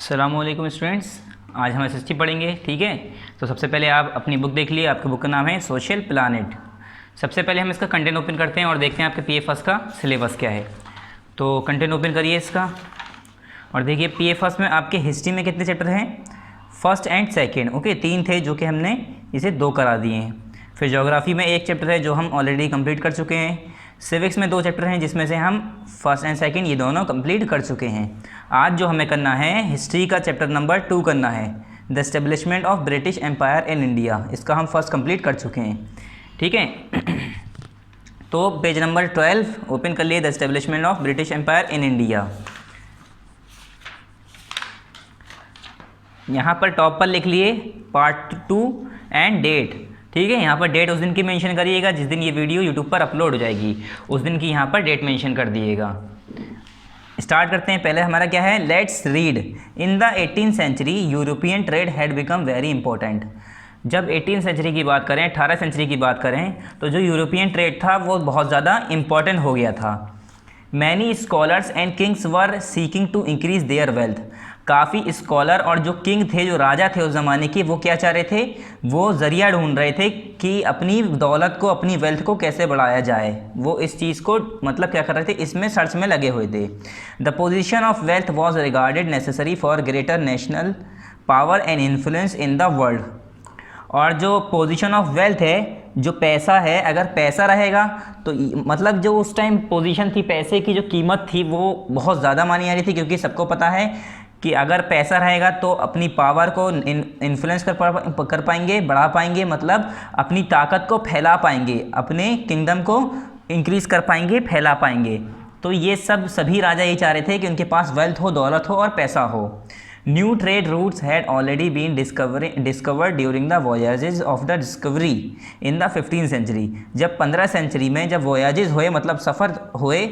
अस्सलामुअलैकुम स्टूडेंट्स, आज हम एसएसटी पढ़ेंगे। ठीक है, तो सबसे पहले आप अपनी बुक देख लिए। आपकी बुक का नाम है सोशल प्लानेट। सबसे पहले हम इसका कंटेंट ओपन करते हैं और देखते हैं आपके पीएफएस का सिलेबस क्या है। तो कंटेंट ओपन करिए इसका और देखिए पीएफएस में आपके हिस्ट्री में कितने चैप्टर हैं, फर्स्ट एंड सेकेंड। ओके, 3 थे जो कि हमने इसे 2 करा दिए हैं। फिर ज्योग्राफी में 1 चैप्टर है जो हम ऑलरेडी कंप्लीट कर चुके हैं। सिविक्स में 2 चैप्टर हैं जिसमें से हम फर्स्ट एंड सेकंड ये दोनों कंप्लीट कर चुके हैं। आज जो हमें करना है हिस्ट्री का चैप्टर नंबर 2 करना है, the establishment of British empire in India. इसका हम फर्स्ट कंप्लीट कर चुके हैं। ठीक है तो पेज नंबर 12 ओपन कर लिए, the establishment of British empire in India. यहाँ पर टॉप पर लिख लिए पार्ट 2 एंड डेट। ठीक है, यहाँ पर डेट उस दिन की मेंशन करिएगा जिस दिन ये वीडियो यूट्यूब पर अपलोड हो जाएगी, उस दिन की यहाँ पर डेट मेंशन कर दिएगा। स्टार्ट करते हैं। पहले हमारा क्या है, let's read. In the 18th century European trade had become very important. जब 18th सेंचुरी की बात करें, 18 सेंचुरी की बात करें, तो जो यूरोपियन ट्रेड था वो बहुत ज़्यादा इंपॉर्टेंट हो गया था। Many scholars and kings were seeking to increase their wealth. काफ़ी स्कॉलर और जो किंग थे, जो राजा थे उस ज़माने के, वो क्या चाह रहे थे, वो ज़रिया ढूंढ रहे थे कि अपनी दौलत को, अपनी वेल्थ को कैसे बढ़ाया जाए। वो इस चीज़ को मतलब क्या कर रहे थे, इसमें सर्च में लगे हुए थे। The position of wealth was regarded necessary for greater national power and influence in the world. और जो पोजीशन ऑफ वेल्थ है, जो पैसा है, अगर पैसा रहेगा तो मतलब जो उस टाइम पोजीशन थी, पैसे की जो कीमत थी वो बहुत ज़्यादा मानी जा रही थी, क्योंकि सबको पता है कि अगर पैसा रहेगा तो अपनी पावर को इन्फ्लुएंस कर पाएंगे, बढ़ा पाएंगे, मतलब अपनी ताकत को फैला पाएंगे, अपने किंगडम को इंक्रीज़ कर पाएंगे, फैला पाएंगे। तो ये सभी राजा ये चाह रहे थे कि उनके पास वेल्थ हो, दौलत हो और पैसा हो। New trade routes had already been discovered during the voyages of the discovery in the 15th century. जब 15 सेंचुरी में जब वॉयाजेज हुए, मतलब सफ़र हुए,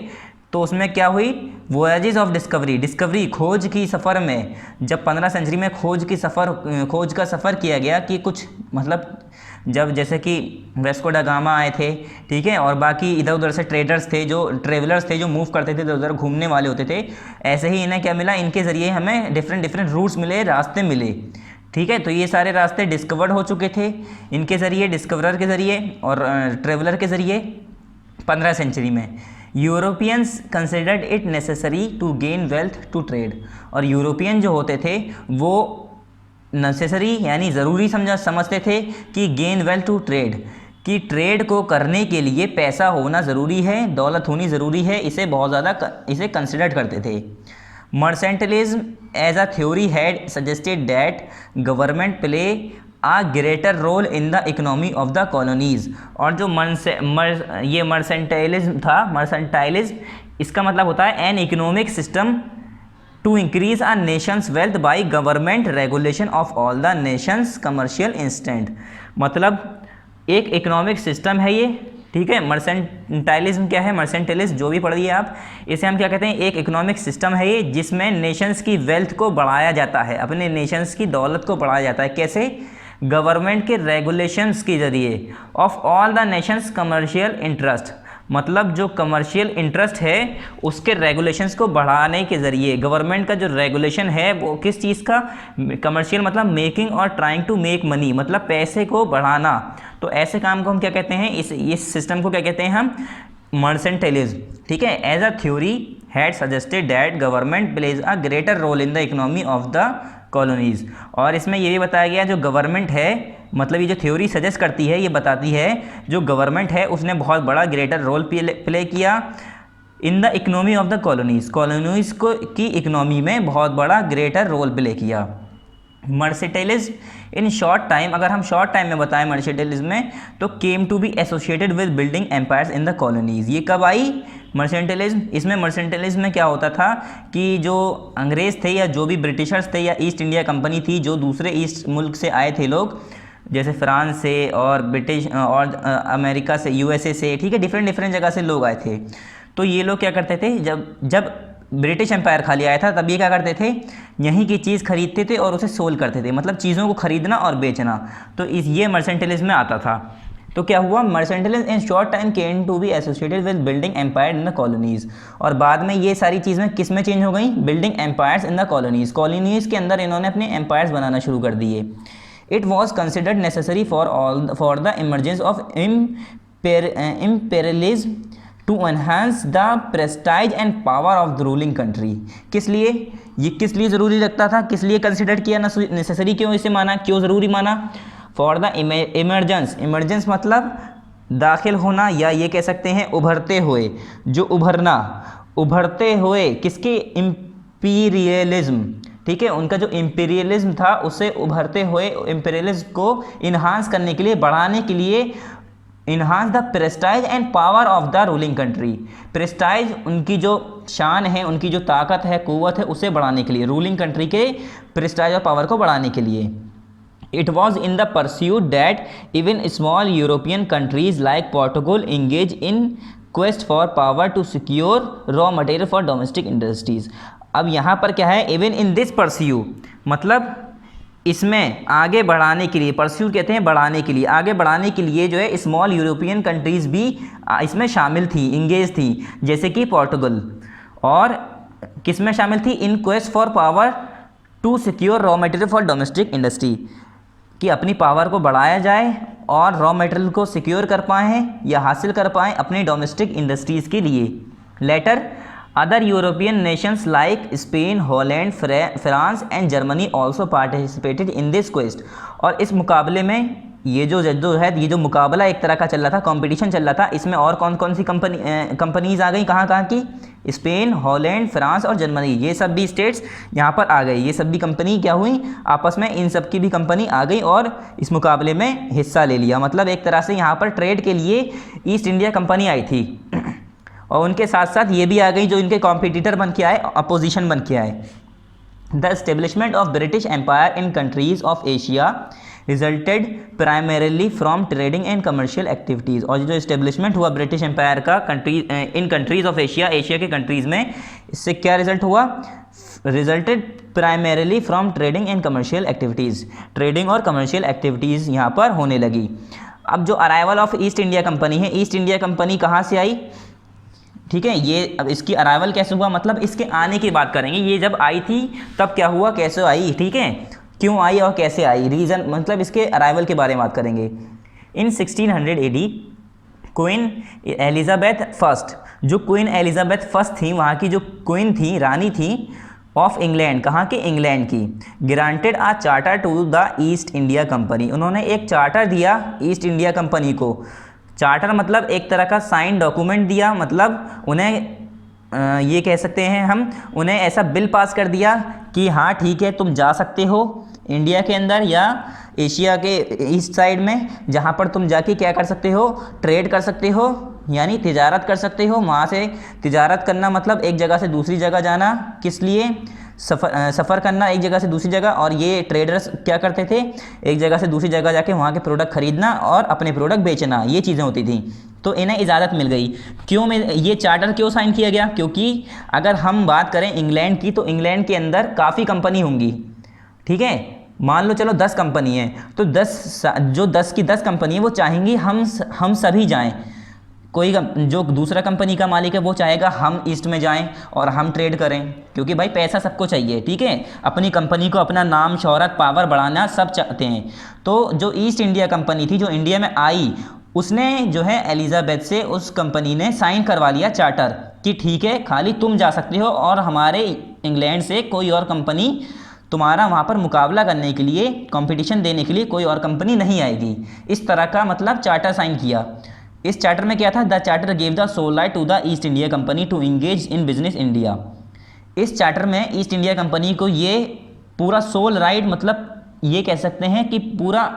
तो उसमें क्या हुई, वॉयाजेज ऑफ डिस्कवरी खोज की सफ़र में, जब 15 सेंचुरी में खोज का सफ़र किया गया कि कुछ मतलब जब जैसे कि वेस्को डा गामा आए थे, ठीक है, और बाकी इधर उधर से ट्रेडर्स थे, जो ट्रेवलर्स थे, जो मूव करते थे, इधर उधर घूमने वाले होते थे, ऐसे ही इन्हें क्या मिला, इनके ज़रिए हमें डिफरेंट रूट्स मिले, रास्ते मिले। ठीक है, तो ये सारे रास्ते डिस्कवर्ड हो चुके थे इनके ज़रिए, डिस्कवरर के ज़रिए और ट्रेवलर के ज़रिए 15 सेंचुरी में। Europeans considered it necessary to gain wealth to trade. और यूरोपियन जो होते थे वो नेसेसरी यानी ज़रूरी समझते थे कि गेन वेल्थ टू ट्रेड, कि ट्रेड को करने के लिए पैसा होना ज़रूरी है, दौलत होनी ज़रूरी है, इसे बहुत ज़्यादा इसे कंसिडर करते थे। Mercantilism as a theory had suggested that government play a greater role in the economy of the colonies. और जो ये मर्सेंटाइलिज्म था, मर्सेंटाइलिज्म इसका मतलब होता है an economic system to increase a nation's wealth by government regulation of all the nation's commercial instant. मतलब एक इकोनॉमिक सिस्टम है ये, ठीक है। मर्सेंटाइलिज्म क्या है, मर्सेंटाइलिज्म जो भी पढ़िए आप, इसे हम क्या कहते हैं, एक इकोनॉमिक सिस्टम है ये जिसमें नेशंस की वेल्थ को बढ़ाया जाता है, अपने नेशंस की दौलत को बढ़ाया जाता है। कैसे, गवर्नमेंट के रेगुलेशंस के ज़रिए of all the nation's commercial interest, मतलब जो कमर्शियल इंटरेस्ट है उसके रेगुलेशंस को बढ़ाने के ज़रिए। गवर्नमेंट का जो रेगुलेशन है वो किस चीज़ का, कमर्शियल मतलब मेकिंग और ट्राइंग टू मेक मनी, मतलब पैसे को बढ़ाना। तो ऐसे काम को हम क्या कहते हैं, इस सिस्टम को क्या कहते हैं हम, मर्सेंटाइलिज्म। ठीक है, as a theory had suggested that government plays a greater role in the economy of the colonies. और इसमें ये भी बताया गया जो गवर्नमेंट है, मतलब ये जो थ्योरी सजेस्ट करती है, ये बताती है जो गवर्नमेंट है उसने बहुत बड़ा ग्रेटर रोल प्ले किया इन the economy of the colonies को की इकोनॉमी में बहुत बड़ा ग्रेटर रोल प्ले किया। मर्सेंटाइलिज्म इन शॉर्ट टाइम, अगर हम शॉर्ट टाइम में बताएं मर्सेंटाइलिज्म में, तो came to be associated with building empires in the colonies. ये कब आई मर्सेंटाइलिज्म, इसमें मर्सेंटाइलिज्म में क्या होता था कि जो अंग्रेज़ थे या जो भी ब्रिटिशर्स थे या ईस्ट इंडिया कंपनी थी, जो दूसरे ईस्ट मुल्क से आए थे लोग, जैसे फ्रांस से और ब्रिटिश और अमेरिका से, यूएसए से, ठीक है, डिफरेंट जगह से लोग आए थे। तो ये लोग क्या करते थे, जब ब्रिटिश एम्पायर खाली आया था तब ये क्या करते थे, यहीं की चीज़ खरीदते थे और उसे सोल करते थे, मतलब चीज़ों को खरीदना और बेचना। तो ये मर्सेंटाइलिज्म में आता था। तो क्या हुआ, mercantile in short time came to be associated with building empire in the colonies, और बाद में ये सारी चीज़ें किस में चेंज हो गई, building empires in the colonies, colonies के अंदर इन्होंने अपने एम्पायर्स बनाना शुरू कर दिए। It was considered necessary for the emergence of imperialism to enhance the prestige and power of the ruling country. किस लिए, ये किस लिए ज़रूरी लगता था, किस लिए कंसिडर किया, नेसेसरी क्यों इसे माना, क्यों ज़रूरी माना, फॉर द इमरजेंस, इमरजेंस मतलब दाखिल होना, या ये कह सकते हैं उभरते हुए, जो उभरना, उभरते हुए किसके, इम्पीरियलिज्म, ठीक है, उनका जो इम्पीरियलिज्म था उसे उभरते हुए इम्पीरियलिज्म को इन्हांस करने के लिए, बढ़ाने के लिए, enhance the prestige and power of the ruling country, prestige उनकी जो शान है, उनकी जो ताकत है, कुव्वत है, उसे बढ़ाने के लिए, रूलिंग कंट्री के प्रेस्टाइज और पावर को बढ़ाने के लिए। It was in the pursuit that even small European countries like Portugal engage in quest for power to secure raw material for domestic industries। अब यहाँ पर क्या है, even in this pursue मतलब इसमें आगे बढ़ाने के लिए, परस्यू कहते हैं बढ़ाने के लिए, आगे बढ़ाने के लिए जो है स्मॉल यूरोपियन कंट्रीज़ भी इसमें शामिल थी, इंगेज थी, जैसे कि पोर्टुगल, और किस में शामिल थी, in quest for power to secure raw material for domestic industry, कि अपनी पावर को बढ़ाया जाए और रॉ मटेरियल को सिक्योर कर पाएँ या हासिल कर पाएँ अपने डोमेस्टिक इंडस्ट्रीज़ के लिए। Later other European nations like Spain, Holland, France and Germany also participated in this quest. और इस मुकाबले में ये जो है, ये जो मुकाबला एक तरह का चल रहा था, कंपटीशन चल रहा था, इसमें और कौन कौन सी कंपनीज आ गई, कहाँ की, स्पेन, हॉलैंड, फ्रांस और जर्मनी, ये सब भी स्टेट्स यहाँ पर आ गई, ये सब भी कंपनी क्या हुई आपस में, इन सब की भी कंपनी आ गई और इस मुकाबले में हिस्सा ले लिया। मतलब एक तरह से यहाँ पर ट्रेड के लिए ईस्ट इंडिया कंपनी आई थी और उनके साथ साथ ये भी आ गई जो इनके कॉम्पिटिटर बन के आए, अपोजिशन बन के आए। The establishment of British empire in countries of Asia resulted primarily from trading and commercial activities. और जो इस्टेब्लिशमेंट हुआ ब्रिटिश एम्पायर का in countries of Asia, Asia के कंट्रीज़ में, इससे क्या रिजल्ट हुआ, resulted primarily from trading and commercial activities, trading और कमर्शियल एक्टिविटीज़ यहाँ पर होने लगी। अब जो arrival of East India company है, ईस्ट इंडिया कंपनी कहाँ से आई, ठीक है, ये अब इसकी अराइवल कैसे हुआ, मतलब इसके आने की बात करेंगे, ये जब आई थी तब क्या हुआ, कैसे आई, ठीक है, क्यों आई और कैसे आई, रीज़न, मतलब इसके अराइवल के बारे में बात करेंगे। इन 1600 AD क्वीन एलिजाबेथ फर्स्ट, जो क्वीन एलिजाबेथ फर्स्ट थी, वहाँ की जो क्वीन थी, रानी थी ऑफ इंग्लैंड, कहाँ के, इंग्लैंड की, granted a charter to the East India company, उन्होंने एक चार्टर दिया ईस्ट इंडिया कंपनी को। चार्टर मतलब एक तरह का साइन डॉक्यूमेंट दिया, मतलब उन्हें ये कह सकते हैं हम, उन्हें ऐसा बिल पास कर दिया कि हाँ ठीक है, तुम जा सकते हो इंडिया के अंदर या एशिया के ईस्ट साइड में, जहाँ पर तुम जाके क्या कर सकते हो, ट्रेड कर सकते हो, यानी तिजारत कर सकते हो। वहाँ से तिजारत करना मतलब एक जगह से दूसरी जगह जाना, किस लिए, सफ़र करना एक जगह से दूसरी जगह। और ये ट्रेडर्स क्या करते थे, एक जगह से दूसरी जगह जाके वहाँ के प्रोडक्ट खरीदना और अपने प्रोडक्ट बेचना, ये चीज़ें होती थी। तो इन्हें इजाज़त मिल गई। क्यों ये चार्टर क्यों साइन किया गया, क्योंकि अगर हम बात करें इंग्लैंड की, तो इंग्लैंड के अंदर काफ़ी कंपनी होंगी, ठीक है, मान लो चलो 10 कंपनी है, तो 10 की 10 कंपनी है, वो चाहेंगी हम सभी जाएं। कोई जो दूसरा कंपनी का मालिक है वो चाहेगा हम ईस्ट में जाएं और हम ट्रेड करें, क्योंकि भाई पैसा सबको चाहिए, ठीक है, अपनी कंपनी को अपना नाम, शोहरत, पावर बढ़ाना सब चाहते हैं। तो जो ईस्ट इंडिया कंपनी थी, जो इंडिया में आई, उसने जो है एलिजाबेथ से, उस कंपनी ने साइन करवा लिया चार्टर कि ठीक है, खाली तुम जा सकते हो और हमारे इंग्लैंड से कोई और कंपनी तुम्हारा वहाँ पर मुकाबला करने के लिए, कंपटीशन देने के लिए कोई और कंपनी नहीं आएगी। इस तरह का मतलब चार्टर साइन किया। इस चार्टर में क्या था, the charter gave the sole right to the East India company to engage in business India. इस चार्टर में ईस्ट इंडिया कंपनी को ये पूरा सोल राइट, मतलब ये कह सकते हैं कि पूरा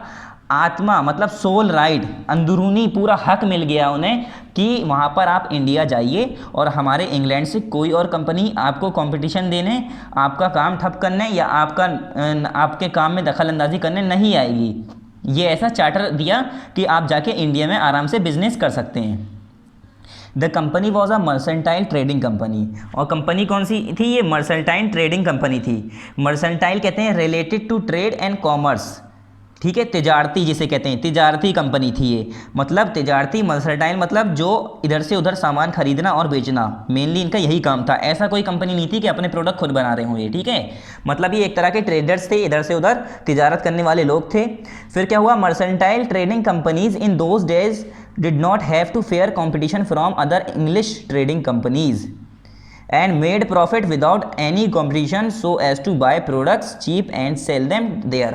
आत्मा, मतलब सोल राइट, अंदरूनी पूरा हक मिल गया उन्हें कि वहाँ पर आप इंडिया जाइए और हमारे इंग्लैंड से कोई और कंपनी आपको कंपटीशन देने, आपका काम ठप करने या आपके काम में दखल अंदाजी करने नहीं आएगी। ये ऐसा चार्टर दिया कि आप जाके इंडिया में आराम से बिजनेस कर सकते हैं। The company was a mercantile trading company. और कंपनी कौन सी थी, ये मर्सेंटाइल ट्रेडिंग कंपनी थी। मर्सेंटाइल कहते हैं related to trade and commerce, ठीक है, तिजारती जिसे कहते हैं, तिजारती कंपनी थी ये। मतलब तिजारती, मर्सेंटाइल मतलब जो इधर से उधर सामान खरीदना और बेचना, मेनली इनका यही काम था। ऐसा कोई कंपनी नहीं थी कि अपने प्रोडक्ट खुद बना रहे हों ये, ठीक है। मतलब ये एक तरह के ट्रेडर्स थे, इधर से उधर तिजारत करने वाले लोग थे। फिर क्या हुआ, mercantile trading companies in those days did not have to fair competition from other English trading companies and made profit without any competition so as to buy products cheap and sell them there।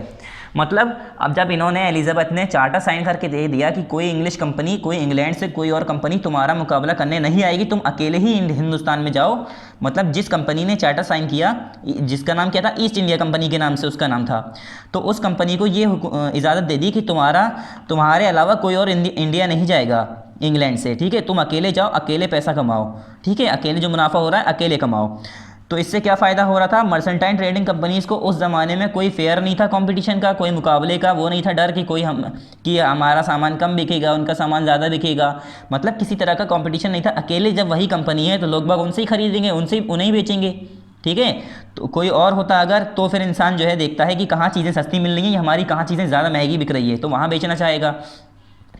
मतलब अब जब इन्होंने, Elizabeth ने charter sign करके दे दिया कि कोई English company, कोई इंग्लैंड से कोई और कंपनी तुम्हारा मुकाबला करने नहीं आएगी, तुम अकेले ही हिंदुस्तान में जाओ। मतलब जिस कंपनी ने चार्टर साइन किया, जिसका नाम क्या था, ईस्ट इंडिया कंपनी के नाम से उसका नाम था, तो उस कंपनी को ये इजाज़त दे दी कि तुम्हारे अलावा कोई और इंडिया नहीं जाएगा इंग्लैंड से, ठीक है। तुम अकेले जाओ, अकेले पैसा कमाओ, ठीक है, अकेले जो मुनाफा हो रहा है अकेले कमाओ। तो इससे क्या फ़ायदा हो रहा था, मर्सेंटाइन ट्रेडिंग कंपनीज़ को उस ज़माने में कोई फेयर नहीं था कंपटीशन का, कोई मुकाबले का वो नहीं था डर कि हमारा सामान कम बिकेगा, उनका सामान ज़्यादा बिकेगा। मतलब किसी तरह का कंपटीशन नहीं था। अकेले जब वही कंपनी है तो लोग बाग उनसे ही खरीदेंगे, उन्हें ही बेचेंगे, ठीक है। तो कोई और होता अगर, तो फिर इंसान जो है देखता है कि कहाँ चीज़ें सस्ती मिल रही हैं, हमारी कहाँ चीज़ें ज़्यादा महंगी बिक रही है, तो वहाँ बेचना चाहेगा।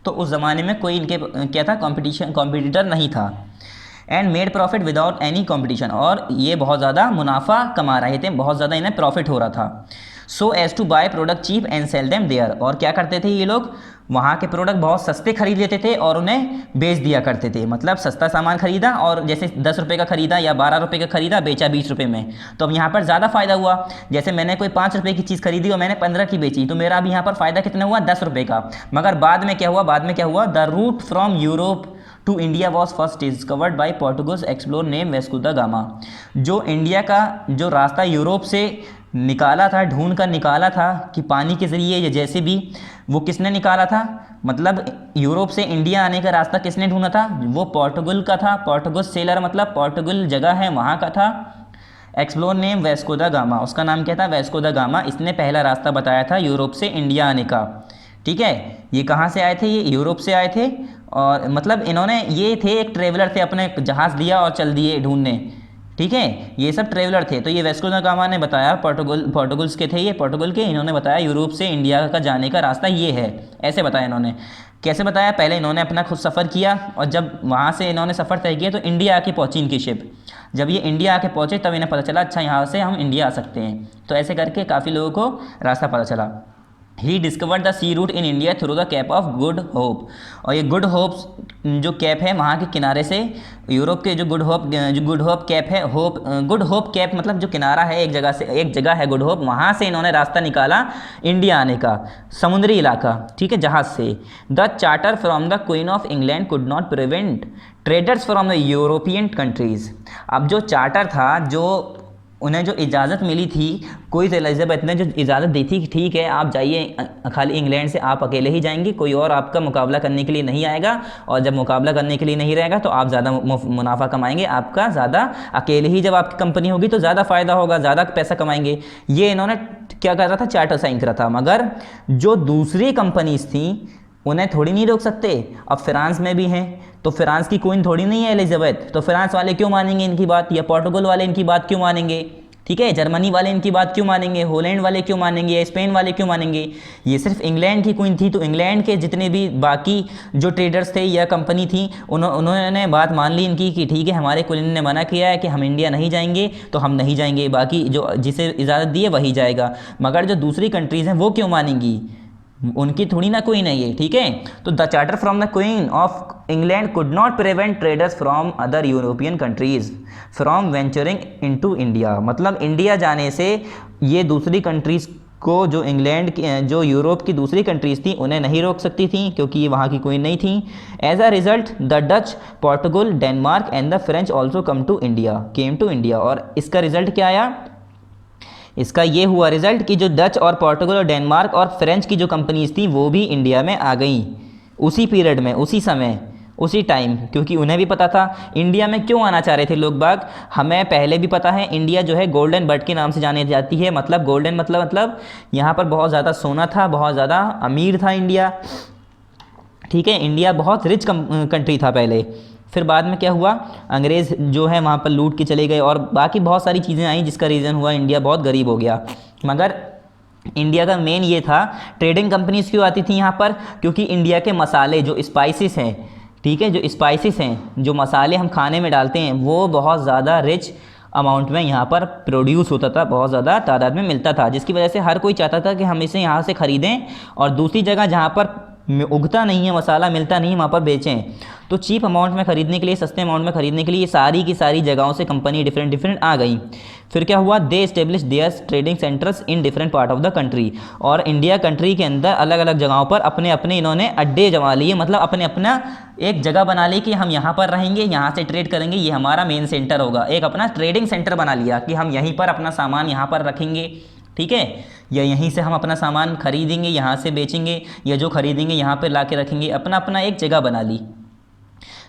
तो उस ज़माने में कोई इनके क्या था, कॉम्पिटिटर नहीं था। And made profit without any competition, और ये बहुत ज़्यादा मुनाफा कमा रहे थे, बहुत ज़्यादा इन्हें प्रॉफिट हो रहा था। So as to buy product cheap and sell them there, और क्या करते थे ये लोग, वहाँ के प्रोडक्ट बहुत सस्ते खरीद लेते थे और उन्हें बेच दिया करते थे। मतलब सस्ता सामान खरीदा और जैसे 10 रुपये का खरीदा या 12 रुपये का खरीदा, बेचा 20 रुपये में, तो अब यहाँ पर ज़्यादा फ़ायदा हुआ। जैसे मैंने कोई 5 रुपये की चीज़ खरीदी और मैंने 15 की बेची, तो मेरा अभी यहाँ पर फ़ायदा कितना हुआ, 10 रुपये का। मगर बाद में क्या हुआ, the route from Europe to India was first discovered by Portuguese explorer name Vasco da Gama. जो इंडिया का जो रास्ता यूरोप से निकाला था, ढूंढ कर निकाला था कि पानी के ज़रिए या जैसे भी, वो किसने निकाला था, मतलब यूरोप से इंडिया आने का रास्ता किसने ढूंढा था, वो पोर्टुगल का था। पोर्टुगल सेलर मतलब पोर्टुगल जगह है वहाँ का था। Explore name Vasco da gamma, उसका नाम क्या था, वेस्को दा गामा। इसने पहला रास्ता बताया था यूरोप से इंडिया आने का, ठीक है। ये कहाँ से आए थे, ये यूरोप से आए थे। और मतलब इन्होंने, ये थे एक ट्रेवलर थे, अपने जहाज़ दिया और चल दिए ढूंढने, ठीक है। ये सब ट्रेवलर थे। तो ये वेस्को दा गामा ने बताया, पोर्टुगल्स के थे ये, पोर्टुगल के, इन्होंने बताया यूरोप से इंडिया का जाने का रास्ता ये है, ऐसे बताया इन्होंने। कैसे बताया, पहले इन्होंने अपना खुद सफ़र किया और जब वहाँ से इन्होंने सफ़र तय किया तो इंडिया आके पहुँची इनकी शिप। जब ये इंडिया आके पहुँचे तब इन्हें पता चला, अच्छा यहाँ से हम इंडिया आ सकते हैं। तो ऐसे करके काफ़ी लोगों को रास्ता पता चला। He discovered the sea route in India through the Cape of Good Hope, और ये गुड होप जो कैप है वहाँ के किनारे से, यूरोप के जो गुड होप कैप है, गुड होप कैप मतलब जो किनारा है, एक जगह है गुड होप, वहाँ से इन्होंने रास्ता निकाला इंडिया आने का, समुद्री इलाका, ठीक है, जहाज़ से। The charter from the queen of England could not prevent traders from the European countries. अब जो चार्टर था, जो उन्हें जो इजाज़त मिली थी, कोई एलिजाबेथ ने जो इजाज़त दी थी कि ठीक है आप जाइए, खाली इंग्लैंड से आप अकेले ही जाएंगे, कोई और आपका मुकाबला करने के लिए नहीं आएगा, और जब मुकाबला करने के लिए नहीं रहेगा तो आप ज़्यादा मुनाफा कमाएंगे, आपका ज़्यादा, अकेले ही जब आपकी कंपनी होगी तो ज़्यादा फ़ायदा होगा, ज़्यादा पैसा कमाएंगे। ये इन्होंने क्या कर रहा था, चार्टर साइन करा था। मगर जो दूसरी कंपनीज थी उन्हें थोड़ी नहीं रोक सकते। अब फ्रांस में भी हैं, तो फ्रांस की क्वीन थोड़ी नहीं है एलिजाबेथ, तो फ्रांस वाले क्यों मानेंगे इनकी बात, या पोर्टुगल वाले इनकी बात क्यों मानेंगे, ठीक है, जर्मनी वाले इनकी बात क्यों मानेंगे, हॉलैंड वाले क्यों मानेंगे, या स्पेन वाले क्यों मानेंगे। ये सिर्फ इंग्लैंड की क्वीन थी, तो इंग्लैंड के जितने भी बाकी जो ट्रेडर्स थे या कंपनी थी, उन्होंने बात मान ली इनकी कि ठीक है हमारे क्वीन ने मना किया है कि हम इंडिया नहीं जाएंगे तो हम नहीं जाएंगे, बाकी जो जिसे इजाज़त दी है वही जाएगा। मगर जो दूसरी कंट्रीज़ हैं वो क्यों मानेंगी, उनकी थोड़ी ना क्वीन है ये, ठीक है। तो the charter from the queen of England could not prevent traders from other European countries from venturing into India. मतलब इंडिया जाने से ये दूसरी कंट्रीज़ को, जो इंग्लैंड की, जो यूरोप की दूसरी कंट्रीज़ थी, उन्हें नहीं रोक सकती थी क्योंकि ये वहाँ की क्वीन नहीं थी। As a result the Dutch, Portugal, Denmark and the French also came to India. और इसका रिजल्ट क्या आया, इसका ये हुआ रिजल्ट कि जो डच और पोर्टुगल और डेनमार्क और फ्रेंच की जो कंपनीज थी वो भी इंडिया में आ गई उसी पीरियड में, उसी समय, उसी टाइम। क्योंकि उन्हें भी पता था इंडिया में क्यों आना चाह रहे थे लोग बाग। हमें पहले भी पता है इंडिया जो है गोल्डन बर्ड के नाम से जानी जाती है। मतलब गोल्डन मतलब यहाँ पर बहुत ज़्यादा सोना था, बहुत ज़्यादा अमीर था इंडिया, ठीक है। इंडिया बहुत रिच कंट्री था पहले। फिर बाद में क्या हुआ, अंग्रेज़ जो है वहाँ पर लूट के चले गए और बाकी बहुत सारी चीज़ें आई जिसका रीज़न हुआ इंडिया बहुत गरीब हो गया। मगर इंडिया का मेन ये था, ट्रेडिंग कंपनीज क्यों आती थी यहाँ पर, क्योंकि इंडिया के मसाले जो स्पाइसेस हैं, ठीक है, जो स्पाइसेस हैं, जो मसाले हम खाने में डालते हैं, वो बहुत ज़्यादा रिच अमाउंट में यहाँ पर प्रोड्यूस होता था, बहुत ज़्यादा तादाद में मिलता था, जिसकी वजह से हर कोई चाहता था कि हम इसे यहाँ से ख़रीदें और दूसरी जगह जहाँ पर उगता नहीं है मसाला, मिलता नहीं है, वहाँ पर बेचें। तो चीप अमाउंट में ख़रीदने के लिए, सस्ते अमाउंट में ख़रीदने के लिए ये सारी की सारी जगहों से कंपनी डिफरेंट आ गई। फिर क्या हुआ, they establish their trading centres in different part of the country, और इंडिया कंट्री के अंदर अलग अलग जगहों पर अपने अपने इन्होंने अड्डे जमा लिए, मतलब अपने अपना एक जगह बना ली कि हम यहाँ पर रहेंगे, यहाँ से ट्रेड करेंगे, ये हमारा मेन सेंटर होगा। एक अपना ट्रेडिंग सेंटर बना लिया कि हम यहीं पर अपना सामान यहाँ पर रखेंगे, ठीक है, या यहीं से हम अपना सामान खरीदेंगे, यहाँ से बेचेंगे, या जो खरीदेंगे यहाँ पे ला के रखेंगे, अपना अपना एक जगह बना ली।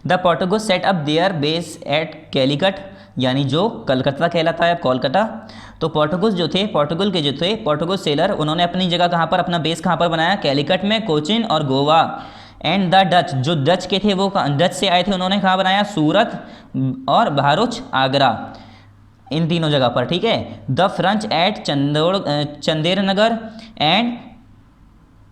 The Portuguese set up their base at Calicut, यानी जो कलकत्ता कहलाता है, कोलकाता। तो पोर्टुगीज जो थे पोर्टुगीज सेलर, उन्होंने अपनी जगह कहाँ पर, अपना बेस कहाँ पर बनाया, कैलिकट में, कोचिन और गोवा। एंड द डच, जो डच के थे वो डच से आए थे, उन्होंने कहाँ बनाया, सूरत और भरूच, आगरा, इन तीनों जगह पर, ठीक है। The French at Chandernagore and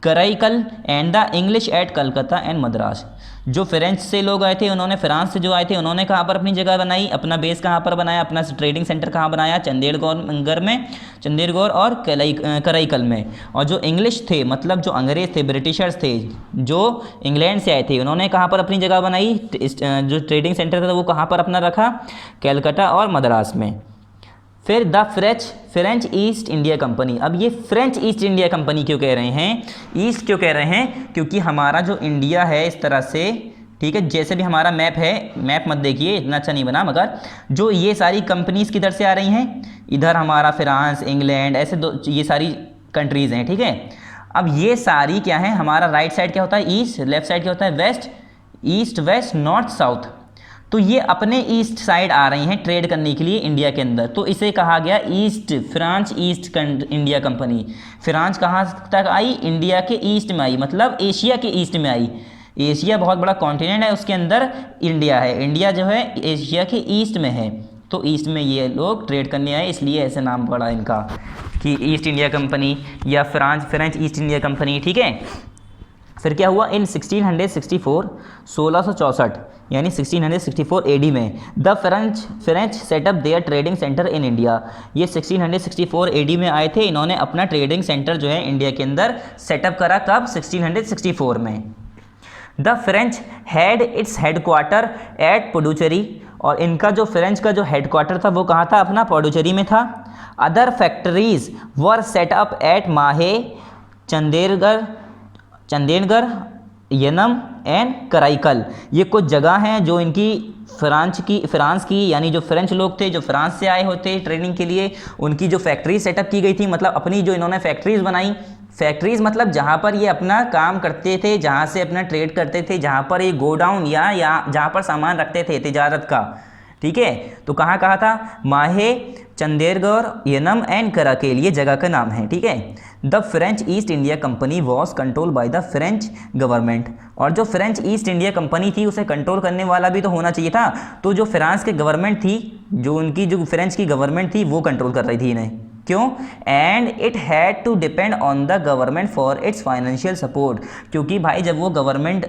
Karaikal and the English at Calcutta and Madras. जो फ्रेंच से लोग आए थे, उन्होंने फ्रांस से जो आए थे, उन्होंने कहाँ पर अपनी जगह बनाई, अपना बेस कहाँ पर बनाया, अपना ट्रेडिंग सेंटर कहाँ बनाया, चंदेरगढ़ और कराईकल में। और जो इंग्लिश थे, मतलब जो अंग्रेज थे, ब्रिटिशर्स थे, जो इंग्लैंड से आए थे, उन्होंने कहाँ पर अपनी जगह बनाई, जो ट्रेडिंग सेंटर था वो कहाँ पर अपना रखा, कलकत्ता और मद्रास में। फिर the French east India company. अब ये फ्रेंच ईस्ट इंडिया कंपनी क्यों कह रहे हैं, ईस्ट क्यों कह रहे हैं, क्योंकि हमारा जो इंडिया है इस तरह से, ठीक है, जैसे भी हमारा मैप है, मैप मत देखिए इतना अच्छा नहीं बना, मगर जो ये सारी कंपनीज किधर से आ रही हैं, इधर हमारा फ्रांस, इंग्लैंड, ऐसे ये सारी कंट्रीज़ हैं, ठीक है। अब ये सारी क्या है, हमारा राइट साइड क्या होता है, ईस्ट, लेफ्ट साइड क्या होता है, west, east west north south. तो ये अपने ईस्ट साइड आ रही हैं ट्रेड करने के लिए इंडिया के अंदर, तो इसे कहा गया east, France east India company. France कहाँ तक आई, इंडिया के ईस्ट में आई, मतलब एशिया के ईस्ट में आई। एशिया बहुत बड़ा कॉन्टिनेंट है, उसके अंदर इंडिया है, इंडिया जो है एशिया के ईस्ट में है, तो ईस्ट में ये लोग ट्रेड करने आए, इसलिए ऐसे नाम पड़ा इनका कि ईस्ट इंडिया कंपनी या फ्रेंच ईस्ट इंडिया कंपनी, ठीक है। फिर क्या हुआ, इन 1664 यानी 1664 एडी में the French set up their trading centre in India. ये 1664 एडी में आए थे, इन्होंने अपना ट्रेडिंग सेंटर जो है इंडिया के अंदर सेटअप करा, कब, 1664 में। The French had its headquarter at Puducherry, और इनका जो फ्रेंच का जो हेडक्वार्टर था वो कहाँ था, अपना पुडुचेरी में था। Other factories were set up at Mahe, Chandergarh, Yanam and Karaikal. ये कुछ जगह हैं जो इनकी फ्रांस की यानी जो फ्रेंच लोग थे, जो फ्रांस से आए होते ट्रेनिंग के लिए, उनकी जो फैक्ट्री सेटअप की गई थी, मतलब अपनी जो इन्होंने फैक्ट्रीज बनाई, फैक्ट्रीज मतलब जहाँ पर ये अपना काम करते थे, जहाँ से अपना ट्रेड करते थे, जहाँ पर ये गोडाउन या जहाँ पर सामान रखते थे तिजारत का, ठीक है। तो कहाँ कहा था, माहे, चंदेरगढ़, यनम एंड कराकेल, ये जगह का नाम है, ठीक है। The French east India company was control by the French government, और जो फ्रेंच ईस्ट इंडिया कंपनी थी उसे कंट्रोल करने वाला भी तो होना चाहिए था, तो जो फ्रांस के गवर्नमेंट थी, जो उनकी जो फ्रेंच की गवर्नमेंट थी वो कंट्रोल कर रही थी इन्हें, क्यों, and it had to depend on the government for its financial support, क्योंकि भाई जब वो गवर्नमेंट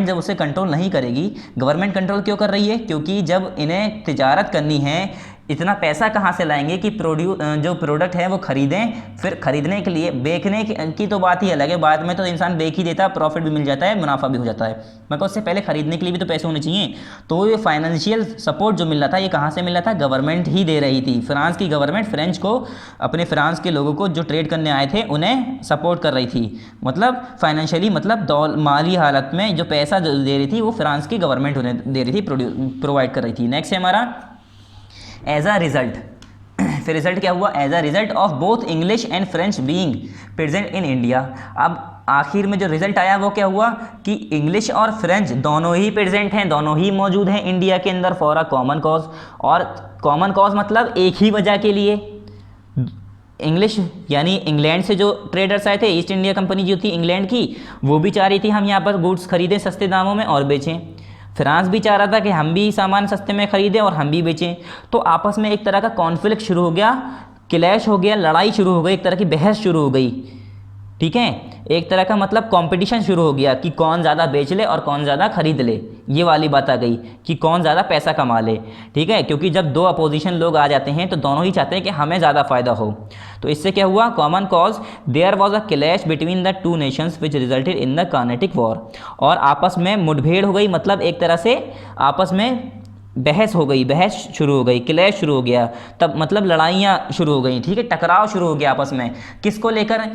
जब उसे कंट्रोल नहीं करेगी, गवर्नमेंट कंट्रोल क्यों कर रही है, क्योंकि जब इन्हें तिजारत करनी है, इतना पैसा कहाँ से लाएंगे कि जो प्रोडक्ट है वो खरीदें, फिर खरीदने के लिए बेचने की तो बात ही अलग है, बाद में तो इंसान बेच ही देता है, प्रॉफिट भी मिल जाता है, मुनाफा भी हो जाता है, मगर उससे पहले खरीदने के लिए भी तो पैसे होने चाहिए। तो ये फाइनेंशियल सपोर्ट जो मिल रहा था, ये कहाँ से मिल रहा था, गवर्नमेंट ही दे रही थी, फ्रांस की गवर्नमेंट फ्रेंच को, अपने फ्रांस के लोगों को जो ट्रेड करने आए थे उन्हें सपोर्ट कर रही थी, मतलब फाइनेंशियली, मतलब माली हालत में जो पैसा दे रही थी वो फ्रांस की गवर्नमेंट उन्हें दे रही थी, प्रोवाइड कर रही थी। नेक्स्ट है हमारा एज अ रिजल्ट। फिर रिजल्ट क्या हुआ, as a result of both English and French being present in India. अब आखिर में जो रिजल्ट आया वो क्या हुआ कि इंग्लिश और फ्रेंच दोनों ही प्रेजेंट हैं, दोनों ही मौजूद हैं इंडिया के अंदर फॉर अ कॉमन कॉज, और कॉमन कॉज मतलब एक ही वजह के लिए। इंग्लिश यानी इंग्लैंड से जो ट्रेडर्स आए थे, ईस्ट इंडिया कंपनी जो थी इंग्लैंड की, वो भी चाह रही थी हम यहाँ पर गुड्स खरीदें सस्ते दामों में और बेचें। फ्रांस भी चाह रहा था कि हम भी सामान सस्ते में खरीदें और हम भी बेचें। तो आपस में एक तरह का कॉन्फ्लिक्ट शुरू हो गया क्लैश हो गया, लड़ाई शुरू हो गई, एक तरह की बहस शुरू हो गई, ठीक है, एक तरह का मतलब कंपटीशन शुरू हो गया कि कौन ज़्यादा बेच ले और कौन ज़्यादा खरीद ले, ये वाली बात आ गई कि कौन ज़्यादा पैसा कमा ले, ठीक है, क्योंकि जब दो अपोजिशन लोग आ जाते हैं तो दोनों ही चाहते हैं कि हमें ज़्यादा फायदा हो। तो इससे क्या हुआ, common cause, there was a clash between the two nations which resulted in the Carnatic war, और आपस में मुठभेड़ हो गई, मतलब एक तरह से आपस में बहस हो गई, बहस शुरू हो गई, क्लैश शुरू हो गया, तब मतलब लड़ाइयाँ शुरू हो गई, ठीक है, टकराव शुरू हो गया आपस में, किसको लेकर,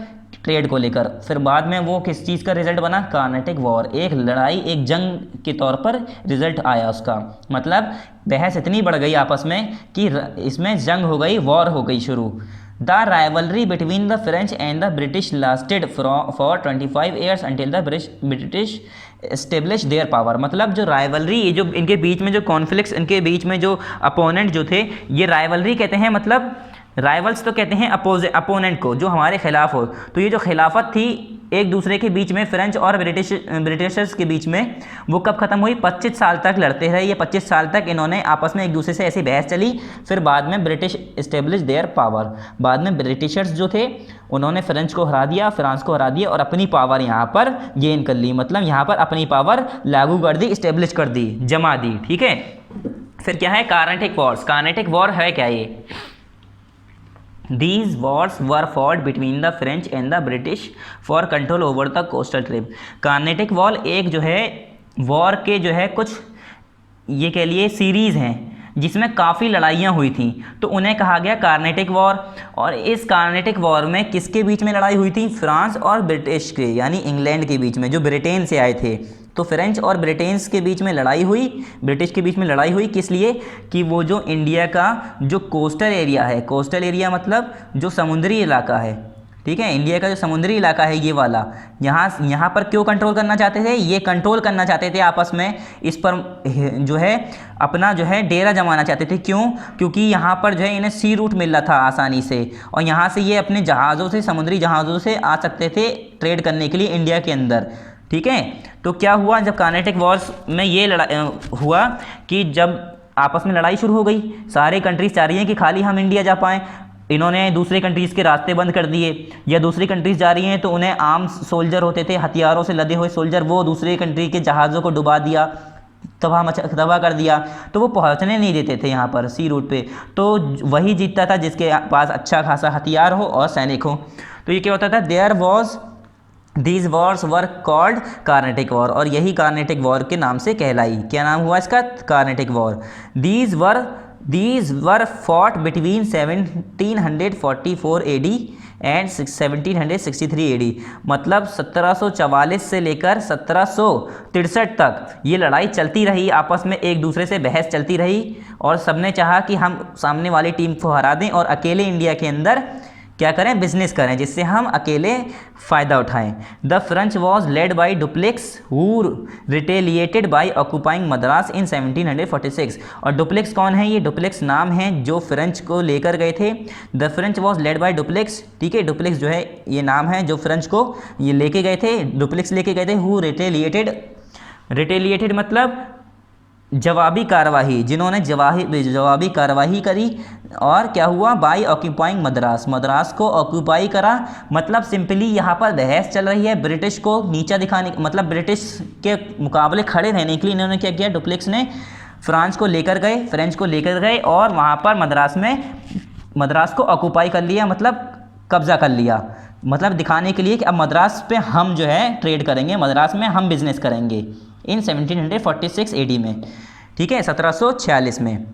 ट्रेड को लेकर। फिर बाद में वो किस चीज़ का रिजल्ट बना, कार्नेटिक वॉर, एक लड़ाई, एक जंग के तौर पर रिजल्ट आया उसका, मतलब बहस इतनी बढ़ गई आपस में कि इसमें जंग हो गई, वॉर हो गई शुरू। The rivalry between the French and the British lasted for 25 years until the British establish their power, मतलब जो राइवलरी, ये जो इनके बीच में जो कॉन्फ्लिक्ट्स, इनके बीच में जो अपोनेंट जो थे, ये राइवलरी कहते हैं, मतलब राइवल्स तो कहते हैं अपोनेंट को, जो हमारे खिलाफ हो। तो ये जो खिलाफत थी एक दूसरे के बीच में, फ्रेंच और ब्रिटिशर्स के बीच में, वो कब ख़त्म हुई, 25 साल तक लड़ते रहे ये, 25 साल तक इन्होंने आपस में एक दूसरे से ऐसी बहस चली। फिर बाद में ब्रिटिश एस्टेब्लिश देयर पावर, बाद में ब्रिटिशर्स जो थे उन्होंने फ्रेंच को हरा दिया, फ्रांस को हरा दिया और अपनी पावर यहाँ पर गेन कर ली, मतलब यहाँ पर अपनी पावर लागू कर दी, इस्टेब्लिश कर दी, जमा दी, ठीक है। फिर क्या है, कार्नेटिक वॉर्स। कार्नेटिक वॉर है क्या ये, These wars were fought between the French and the British for control over the coastal trade. Carnatic war एक जो है वॉर के जो है कुछ ये कह लिए सीरीज़ हैं जिसमें काफ़ी लड़ाइयाँ हुई थी, तो उन्हें कहा गया कार्नेटिक वॉर। और इस कार्नेटिक वॉर में किसके बीच में लड़ाई हुई थी, फ्रांस और ब्रिटिश के, यानी इंग्लैंड के बीच में, जो ब्रिटेन से आए थे। तो फ्रेंच और ब्रिटेन्स के बीच में लड़ाई हुई, ब्रिटिश के बीच में लड़ाई हुई, किस लिए कि वो जो इंडिया का जो कोस्टल एरिया है, कोस्टल एरिया मतलब जो समुद्री इलाका है, ठीक है, इंडिया का जो समुद्री इलाका है ये वाला, यहाँ पर क्यों कंट्रोल करना चाहते थे, ये कंट्रोल करना चाहते थे आपस में, इस पर जो है अपना जो है डेरा जमाना चाहते थे। क्यों, क्योंकि यहाँ पर जो है इन्हें सी रूट मिल रहा था आसानी से, और यहाँ से ये अपने जहाज़ों से, समुद्री जहाज़ों से आ सकते थे ट्रेड करने के लिए इंडिया के अंदर, ठीक है। तो क्या हुआ, जब कार्नेटिक वॉर्स में ये हुआ कि जब आपस में लड़ाई शुरू हो गई, सारे कंट्रीज चाह रही हैं कि खाली हम इंडिया जा पाएँ, इन्होंने दूसरे कंट्रीज़ के रास्ते बंद कर दिए, या दूसरी कंट्रीज़ जा रही हैं तो उन्हें आर्म्स सोल्जर होते थे, हथियारों से लदे हुए सोल्जर, वो दूसरे कंट्री के जहाज़ों को डुबा दिया, तबाह कर दिया, तो वो पहुंचने नहीं देते थे यहाँ पर सी रूट पे। तो वही जीतता था जिसके पास अच्छा खासा हथियार हो और सैनिक हो। तो ये क्या होता था, there was these wars were called Carnatic war, और यही कार्नेटिक वॉर के नाम से कहलाई। क्या नाम हुआ इसका, Carnatic war. These were fought between 1744 AD and 1763 AD, मतलब 1744 से लेकर 1763 तक ये लड़ाई चलती रही, आपस में एक दूसरे से बहस चलती रही, और सबने चाहा कि हम सामने वाली टीम को हरा दें और अकेले इंडिया के अंदर क्या करें, बिजनेस करें, जिससे हम अकेले फ़ायदा उठाएं। The French was led by Dupleix who retaliated by occupying Madras in 1746। और डुप्लेक्स कौन है, ये डुप्लेक्स नाम है जो फ्रेंच को लेकर गए थे। The French was led by duplex, ठीक है, डुप्लेक्स जो है ये नाम है जो फ्रेंच को ये लेके गए थे, डुप्लेक्स लेके गए थे। हु रिटेलिएटेड मतलब जवाबी कार्रवाई, जिन्होंने जवाबी कार्रवाई करी, और क्या हुआ, बाई ऑक्यूपाइंग मद्रास को ऑक्यूपाई करा। मतलब सिंपली यहाँ पर बहस चल रही है, ब्रिटिश को नीचा दिखाने, मतलब ब्रिटिश के मुकाबले खड़े रहने के लिए इन्होंने क्या किया, डुप्लेक्स ने फ्रेंच को लेकर गए और वहाँ पर मद्रास को ऑक्यूपाई कर लिया, मतलब कब्जा कर लिया, मतलब दिखाने के लिए कि अब मद्रास पे हम जो है ट्रेड करेंगे, मद्रास में हम बिजनेस करेंगे, इन 1746 AD में, ठीक है, 1746 में।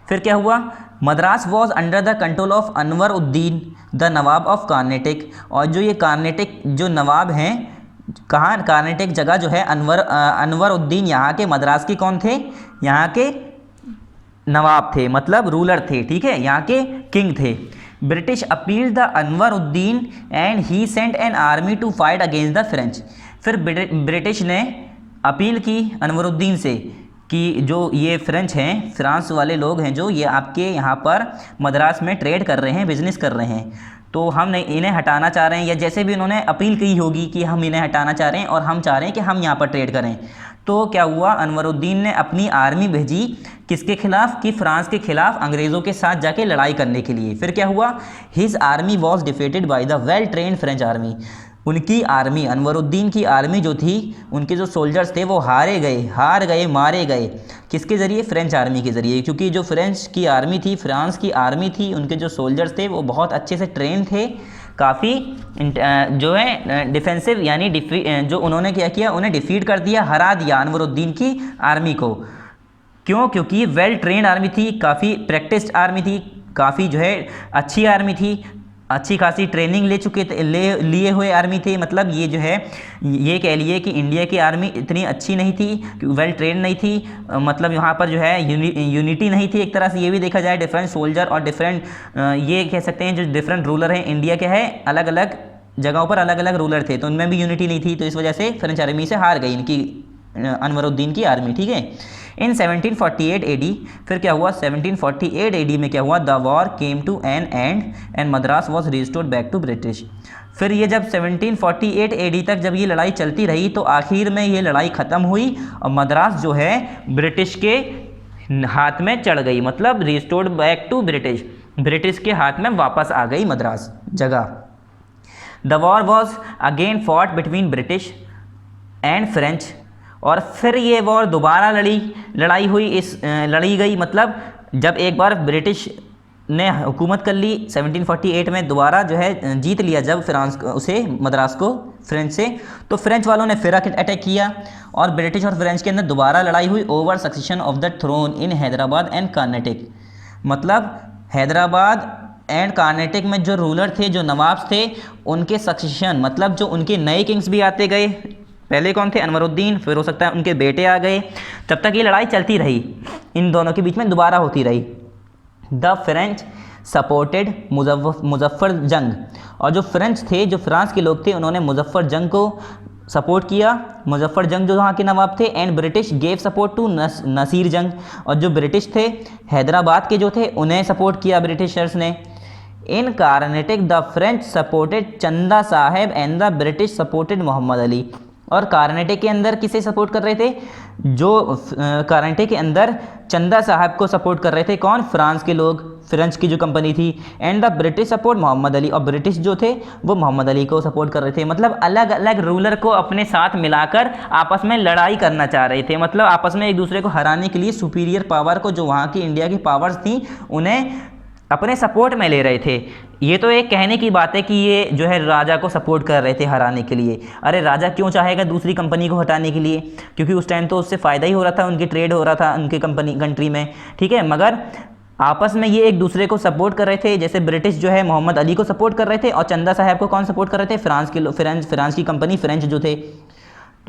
फिर क्या हुआ, Madras was under the control of Anwar Uddin the Nawab of Carnatic. और जो ये कार्नेटिक जो नवाब हैं, कहाँ, कार्नेटिक जगह जो है, अनवर उद्दीन यहाँ के मद्रास के कौन थे, यहाँ के नवाब थे, मतलब रूलर थे, ठीक है, यहाँ के किंग थे। British appeal the Anwar Uddin and he sent an army to fight against the French. फिर ब्रिटिश ने अपील की अनवरुद्दीन से कि जो ये फ्रेंच हैं, फ्रांस वाले लोग हैं, जो ये आपके यहाँ पर मद्रास में ट्रेड कर रहे हैं, बिजनेस कर रहे हैं, तो हम इन्हें हटाना चाह रहे हैं, या जैसे भी उन्होंने अपील की होगी कि हम इन्हें हटाना चाह रहे हैं और हम चाह रहे हैं कि हम यहाँ पर ट्रेड करें। तो क्या हुआ, अनवरुद्दीन ने अपनी आर्मी भेजी किसके खिलाफ, कि फ्रांस के खिलाफ अंग्रेज़ों के साथ जाके लड़ाई करने के लिए। फिर क्या हुआ, his army was defeated by the well trained French army. उनकी आर्मी, अनवरुद्दीन की आर्मी जो थी, उनके जो सोल्जर्स थे वो हार गए, मारे गए। किसके ज़रिए, फ्रेंच आर्मी के ज़रिए, क्योंकि जो फ्रेंच की आर्मी थी, फ्रांस की आर्मी थी, उनके जो सोल्जर्स थे वो बहुत अच्छे से ट्रेन थे, काफ़ी जो है डिफेंसिव, यानी जो उन्होंने क्या किया, उन्हें डिफीट कर दिया, हरा दिया अनवरुद्दीन की आर्मी को। क्यों, क्योंकि वेल ट्रेन्ड आर्मी थी, काफ़ी प्रैक्टिस्ड आर्मी थी, काफ़ी जो है अच्छी आर्मी थी, अच्छी खासी ट्रेनिंग लिए हुए आर्मी थे। मतलब ये जो है, ये कह लिए कि इंडिया की आर्मी इतनी अच्छी नहीं थी, वेल ट्रेन नहीं थी, मतलब यहाँ पर जो है यूनिटी नहीं थी। एक तरह से ये भी देखा जाए, डिफरेंट सोल्जर और डिफरेंट, ये कह सकते हैं जो डिफरेंट रूलर हैं इंडिया के है, अलग अलग जगहों पर अलग अलग रूलर थे, तो उनमें भी यूनिटी नहीं थी, तो इस वजह से फ्रेंच आर्मी से हार गई इनकी अनवरुद्दीन की आर्मी। ठीक है, इन 1748 AD, फिर क्या हुआ, 1748 AD में क्या हुआ, the war came to an end Madras was restored back to British. फिर ये जब 1748 AD तक जब ये लड़ाई चलती रही, तो आखिर में ये लड़ाई ख़त्म हुई और मद्रास जो है ब्रिटिश के हाथ में चढ़ गई, मतलब restored back to British, British के हाथ में वापस आ गई मद्रास जगह। The war was again fought between British and French, और फिर ये वॉर दोबारा लड़ाई हुई, लड़ी गई, मतलब जब एक बार ब्रिटिश ने हुकूमत कर ली 1748 में, दोबारा जो है जीत लिया जब फ्रांस उसे, मद्रास को फ्रेंच से, तो फ्रेंच वालों ने फिर अटैक किया और ब्रिटिश और फ्रेंच के अंदर दोबारा लड़ाई हुई over succession of the throne in Hyderabad and Karnataka. मतलब हैदराबाद एंड कर्नाटक में जो रूलर थे, जो नवाब थे, उनके सक्सेशन, मतलब जो उनके नए किंग्स भी आते गए, पहले कौन थे, अनवरुद्दीन, फिर हो सकता है उनके बेटे आ गए, तब तक ये लड़ाई चलती रही, इन दोनों के बीच में दोबारा होती रही। द फ्रेंच सपोर्टेड मुजफ्फर जंग, और जो फ्रेंच थे, जो फ्रांस के लोग थे, उन्होंने मुजफ्फर जंग को सपोर्ट किया, मुजफ्फर जंग जो वहाँ के नवाब थे, and British gave support to Nasir Jung, और जो ब्रिटिश थे हैदराबाद के जो थे, उन्हें सपोर्ट किया ब्रिटिशर्स ने। In Karnataka the French supported Chanda Sahib and the British supported Mohammed Ali, और कर्नाटक के अंदर किसे सपोर्ट कर रहे थे, जो कर्नाटक के अंदर चंदा साहब को सपोर्ट कर रहे थे, कौन, फ्रांस के लोग, फ्रेंच की जो कंपनी थी, and the British support Mohammad Ali, और ब्रिटिश जो थे वो मोहम्मद अली को सपोर्ट कर रहे थे। मतलब अलग अलग रूलर को अपने साथ मिलाकर आपस में लड़ाई करना चाह रहे थे, मतलब आपस में एक दूसरे को हराने के लिए सुपीरियर पावर को, जो वहाँ की इंडिया की पावर्स थी, उन्हें अपने सपोर्ट में ले रहे थे। ये तो एक कहने की बात है कि ये जो है राजा को सपोर्ट कर रहे थे हराने के लिए। अरे राजा क्यों चाहेगा दूसरी कंपनी को हटाने के लिए, क्योंकि उस टाइम तो उससे फ़ायदा ही हो रहा था, उनकी ट्रेड हो रहा था उनके कंट्री में, ठीक है। मगर आपस में ये एक दूसरे को सपोर्ट कर रहे थे, जैसे ब्रिटिश जो है मोहम्मद अली को सपोर्ट कर रहे थे, और चंदा साहब को कौन सपोर्ट कर रहे थे, फ्रांस की कंपनी, फ्रेंच जो थे।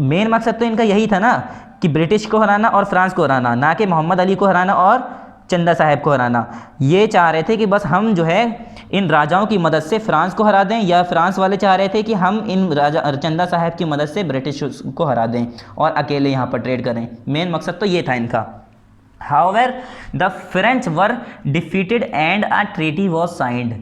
मेन मकसद तो इनका यही था ना कि ब्रिटिश को हराना और फ्रांस को हराना, ना कि मोहम्मद अली को हराना और चंदा साहब को हराना। ये चाह रहे थे कि बस हम जो है इन राजाओं की मदद से फ्रांस को हरा दें, या फ्रांस वाले चाह रहे थे कि हम इन राजा चंदा साहब की मदद से ब्रिटिश को हरा दें और अकेले यहाँ पर ट्रेड करें। मेन मकसद तो ये था इनका। However, the French were defeated and a treaty was signed.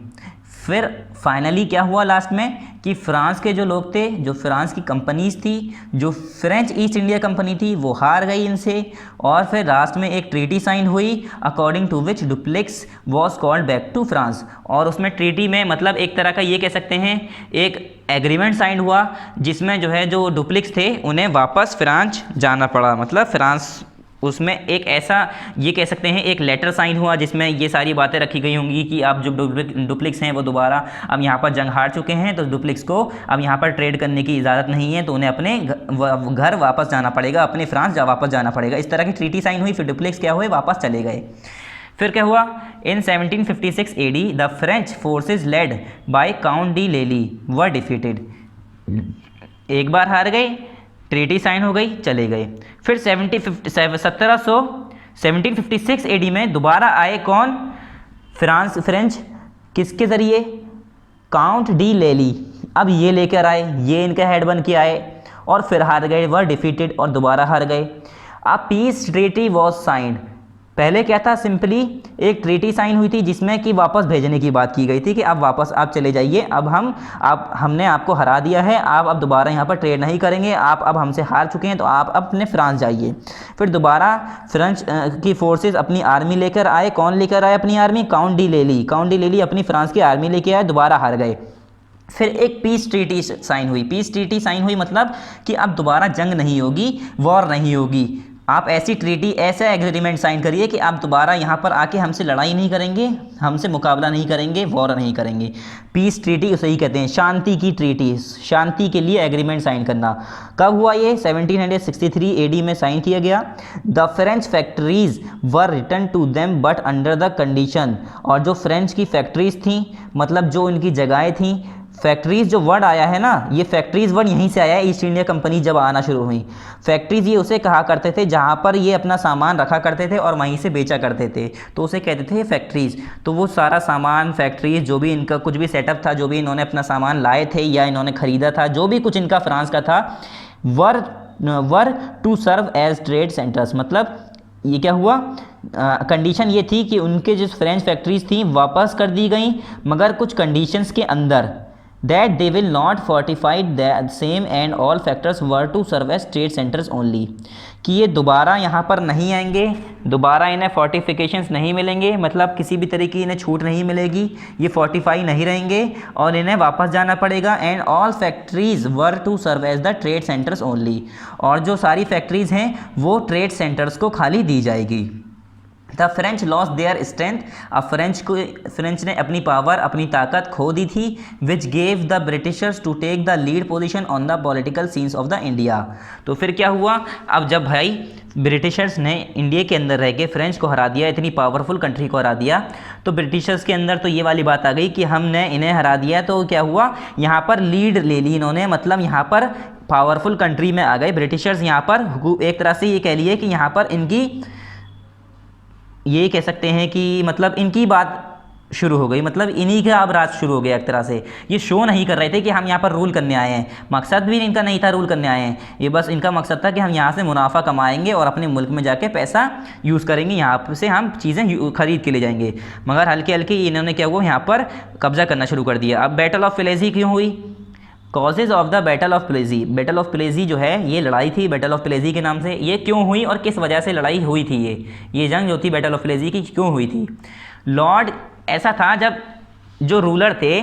फिर फाइनली क्या हुआ लास्ट में कि फ्रांस के जो लोग थे, जो फ्रांस की कंपनीज थी, जो फ्रेंच ईस्ट इंडिया कंपनी थी, वो हार गई इनसे, और फिर लास्ट में एक ट्रीटी साइन हुई according to which Dupleix was called back to France. और उसमें ट्रीटी में मतलब एक तरह का ये कह सकते हैं एक एग्रीमेंट साइन हुआ, जिसमें जो है जो डुप्लेक्स थे उन्हें वापस फ्रांस जाना पड़ा। मतलब फ्रांस उसमें एक ऐसा ये कह सकते हैं एक लेटर साइन हुआ जिसमें ये सारी बातें रखी गई होंगी कि आप जो डुप्लेक्स हैं वो दोबारा अब यहाँ पर जंग हार चुके हैं, तो डुप्लेक्स को अब यहाँ पर ट्रेड करने की इजाज़त नहीं है, तो उन्हें अपने घर वापस जाना पड़ेगा, अपने फ्रांस वापस जाना पड़ेगा। इस तरह की ट्रीटी साइन हुई, फिर डुप्लेक्स क्या हुए, वापस चले गए। फिर क्या हुआ, इन 1756 AD the French forces led by count D लेली वर डिफीटेड। एक बार हार गए, ट्रीटी साइन हो गई, चले गए। फिर 1756 AD में दोबारा आए कौन, फ्रेंच, किसके ज़रिए, काउंट डी लेली। अब ये लेकर आए, ये इनका हेड बन के आए, और फिर हार गए, वर डिफीटेड, और दोबारा हार गए। A peace treaty was signed, पहले क्या था, सिंपली एक ट्रीटी साइन हुई थी जिसमें कि वापस भेजने की बात की गई थी कि अब वापस आप चले जाइए, अब हमने आपको हरा दिया है, आप अब दोबारा यहाँ पर ट्रेड नहीं करेंगे, आप अब हमसे हार चुके हैं, तो आप अपने फ्रांस जाइए। फिर दोबारा फ्रेंच की फोर्सेस अपनी आर्मी लेकर आए। कौन लेकर आए अपनी आर्मी? काउंट डी लेली। काउंट डी लेली अपनी फ्रांस की आर्मी लेके आए, दोबारा हार गए। फिर एक पीस ट्रीटी साइन हुई। पीस ट्रीटी साइन हुई मतलब कि अब दोबारा जंग नहीं होगी, वॉर नहीं होगी। आप ऐसी ट्रीटी, ऐसा एग्रीमेंट साइन करिए कि आप दोबारा यहाँ पर आके हमसे लड़ाई नहीं करेंगे, हमसे मुकाबला नहीं करेंगे, वॉर नहीं करेंगे। पीस ट्रीटी उसे ही कहते हैं, शांति की ट्रीटी, शांति के लिए एग्रीमेंट साइन करना। कब हुआ ये? 1763 AD में साइन किया गया। The French factories were return to them but under the condition. और जो फ्रेंच की फैक्ट्रीज थी, मतलब जो इनकी जगहें थी, फैक्ट्रीज जो वर्ड आया है ना, ये फैक्ट्रीज वर्ड यहीं से आया है, ईस्ट इंडिया कंपनी जब आना शुरू हुई। फैक्ट्रीज ये उसे कहा करते थे जहाँ पर ये अपना सामान रखा करते थे और वहीं से बेचा करते थे, तो उसे कहते थे फैक्ट्रीज। तो वो सारा सामान, फैक्ट्रीज, जो भी इनका कुछ भी सेटअप था, जो भी इन्होंने अपना सामान लाए थे या इन्होंने ख़रीदा था, जो भी कुछ इनका फ्रांस का था, were to serve as trade centres. मतलब ये क्या हुआ, कंडीशन ये थी कि उनके जो फ्रेंच फैक्ट्रीज थी वापस कर दी गई, मगर कुछ कंडीशंस के अंदर, that they will not fortify the same and all factors were to serve as trade centers only। कि ये दोबारा यहाँ पर नहीं आएंगे, दोबारा इन्हें फोर्टिफिकेशंस नहीं मिलेंगे, मतलब किसी भी तरीके की इन्हें छूट नहीं मिलेगी, ये फोर्टिफाई नहीं रहेंगे और इन्हें वापस जाना पड़ेगा। And all factories were to serve as the trade centres only. और जो सारी फैक्ट्रीज़ हैं वो ट्रेड सेंटर्स को खाली दी जाएगी। The French lost their strength. अब फ्रेंच ने अपनी पावर, अपनी ताकत खो दी थी। Which gave the Britishers to take the lead position on the political scenes of the India. तो फिर क्या हुआ, अब जब भाई ब्रिटिशर्स ने इंडिया के अंदर रह के फ्रेंच को हरा दिया, इतनी पावरफुल कंट्री को हरा दिया, तो ब्रिटिशर्स के अंदर तो ये वाली बात आ गई कि हमने इन्हें हरा दिया, तो क्या हुआ, यहाँ पर लीड ले ली इन्होंने, मतलब यहाँ पर पावरफुल कंट्री में आ गए ब्रिटिशर्स। यहाँ पर एक तरह से ये कह लिए कि यहाँ पर इनकी, ये कह सकते हैं कि मतलब इनकी बात शुरू हो गई, मतलब इन्हीं का अब राज शुरू हो गया एक तरह से। ये शो नहीं कर रहे थे कि हम यहाँ पर रूल करने आए हैं, मकसद भी इनका नहीं था रूल करने आए हैं, ये बस इनका मकसद था कि हम यहाँ से मुनाफा कमाएंगे और अपने मुल्क में जाके पैसा यूज़ करेंगे, यहाँ से हम चीज़ें खरीद के ले जाएंगे। मगर हल्के हल्के इन्होंने क्या हुआ, यहाँ पर कब्जा करना शुरू कर दिया। अब बैटल ऑफ प्लेसी क्यों हुई? Causes of the battle of Plassey. Battle of Plassey जो है, ये लड़ाई थी बैटल ऑफ प्लेसी के नाम से। ये क्यों हुई और किस वजह से लड़ाई हुई थी? ये जंग जो थी बैटल ऑफ प्लेसी की क्यों हुई थी? लॉर्ड, ऐसा था जब जो रूलर थे,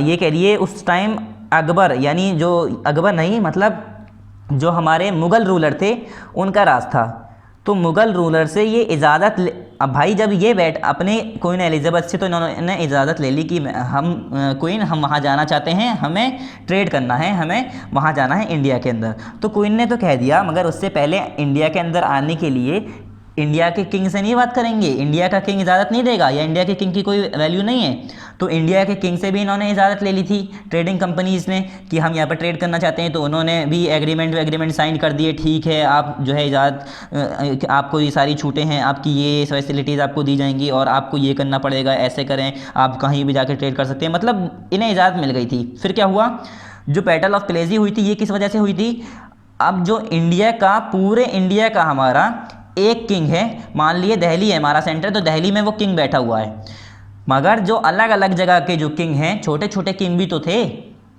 ये कह लिए उस टाइम अकबर, यानी जो अकबर नहीं, मतलब जो हमारे मुग़ल रूलर थे उनका राज था। तो मुग़ल रूलर से ये इजाज़त, अब भाई जब ये अपने क्वीन एलिज़ाबेथ से तो इन्होंने इजाज़त ले ली कि हम क्वीन, हम वहाँ जाना चाहते हैं, हमें ट्रेड करना है, हमें वहाँ जाना है इंडिया के अंदर। तो क्वीन ने तो कह दिया, मगर उससे पहले इंडिया के अंदर आने के लिए इंडिया के किंग से नहीं बात करेंगे, इंडिया का किंग इजाज़त नहीं देगा, या इंडिया के किंग की कोई वैल्यू नहीं है। तो इंडिया के किंग से भी इन्होंने इजाज़त ले ली थी ट्रेडिंग कंपनीज़ ने कि हम यहाँ पर ट्रेड करना चाहते हैं। तो उन्होंने भी एग्रीमेंट साइन कर दिए, ठीक है आप जो है इजाज़त, आपको ये सारी छूटें हैं, आपकी ये फैसिलिटीज़ आपको दी जाएंगी और आपको ये करना पड़ेगा, ऐसे करें, आप कहीं भी जाकर ट्रेड कर सकते हैं, मतलब इन्हें इजाज़त मिल गई थी। फिर क्या हुआ, जो बैटल ऑफ प्लेसी हुई थी, ये किस वजह से हुई थी? अब जो इंडिया का, पूरे इंडिया का हमारा एक किंग है, मान लिए दिल्ली है हमारा सेंटर, तो दिल्ली में वो किंग बैठा हुआ है, मगर जो अलग अलग जगह के जो किंग हैं, छोटे छोटे किंग भी तो थे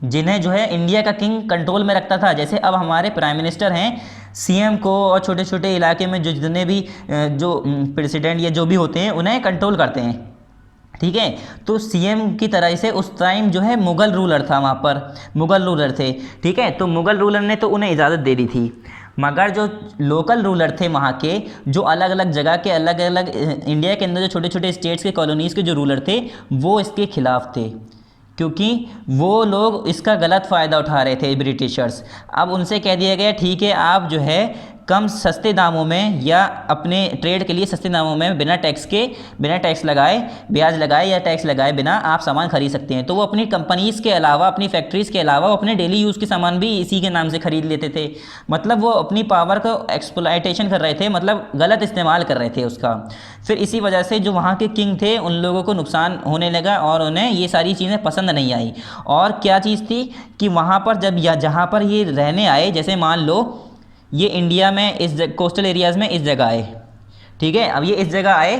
जिन्हें जो है इंडिया का किंग कंट्रोल में रखता था। जैसे अब हमारे प्राइम मिनिस्टर हैं, सीएम को और छोटे छोटे इलाके में जो जितने भी जो प्रेसिडेंट या जो भी होते हैं उन्हें कंट्रोल करते हैं, ठीक है। तो सीएम की तरह से उस टाइम जो है मुग़ल रूलर था, वहाँ पर मुग़ल रूलर थे, ठीक है। तो मुग़ल रूलर ने तो उन्हें इजाज़त दे दी थी, मगर जो लोकल रूलर थे वहाँ के, जो अलग अलग जगह के, अलग अलग इंडिया के अंदर जो छोटे छोटे स्टेट्स के, कॉलोनीज़ के जो रूलर थे, वो इसके खिलाफ़ थे, क्योंकि वो लोग इसका गलत फ़ायदा उठा रहे थे ब्रिटिशर्स। अब उनसे कह दिया गया ठीक है, आप जो है कम सस्ते दामों में या अपने ट्रेड के लिए सस्ते दामों में बिना टैक्स लगाए, ब्याज लगाए या टैक्स लगाए बिना आप सामान खरीद सकते हैं। तो वो अपनी कंपनीज़ के अलावा, अपनी फैक्ट्रीज़ के अलावा वो अपने डेली यूज़ के सामान भी इसी के नाम से ख़रीद लेते थे। मतलब वो अपनी पावर को एक्सप्लॉयटेशन कर रहे थे, मतलब गलत इस्तेमाल कर रहे थे उसका। फिर इसी वजह से जो वहाँ के किंग थे उन लोगों को नुकसान होने लगा और उन्हें ये सारी चीज़ें पसंद नहीं आई। और क्या चीज़ थी कि वहाँ पर जब या जहाँ पर ये रहने आए, जैसे मान लो ये इंडिया में इस कोस्टल एरियाज़ में इस जगह आए, ठीक है। अब ये इस जगह आए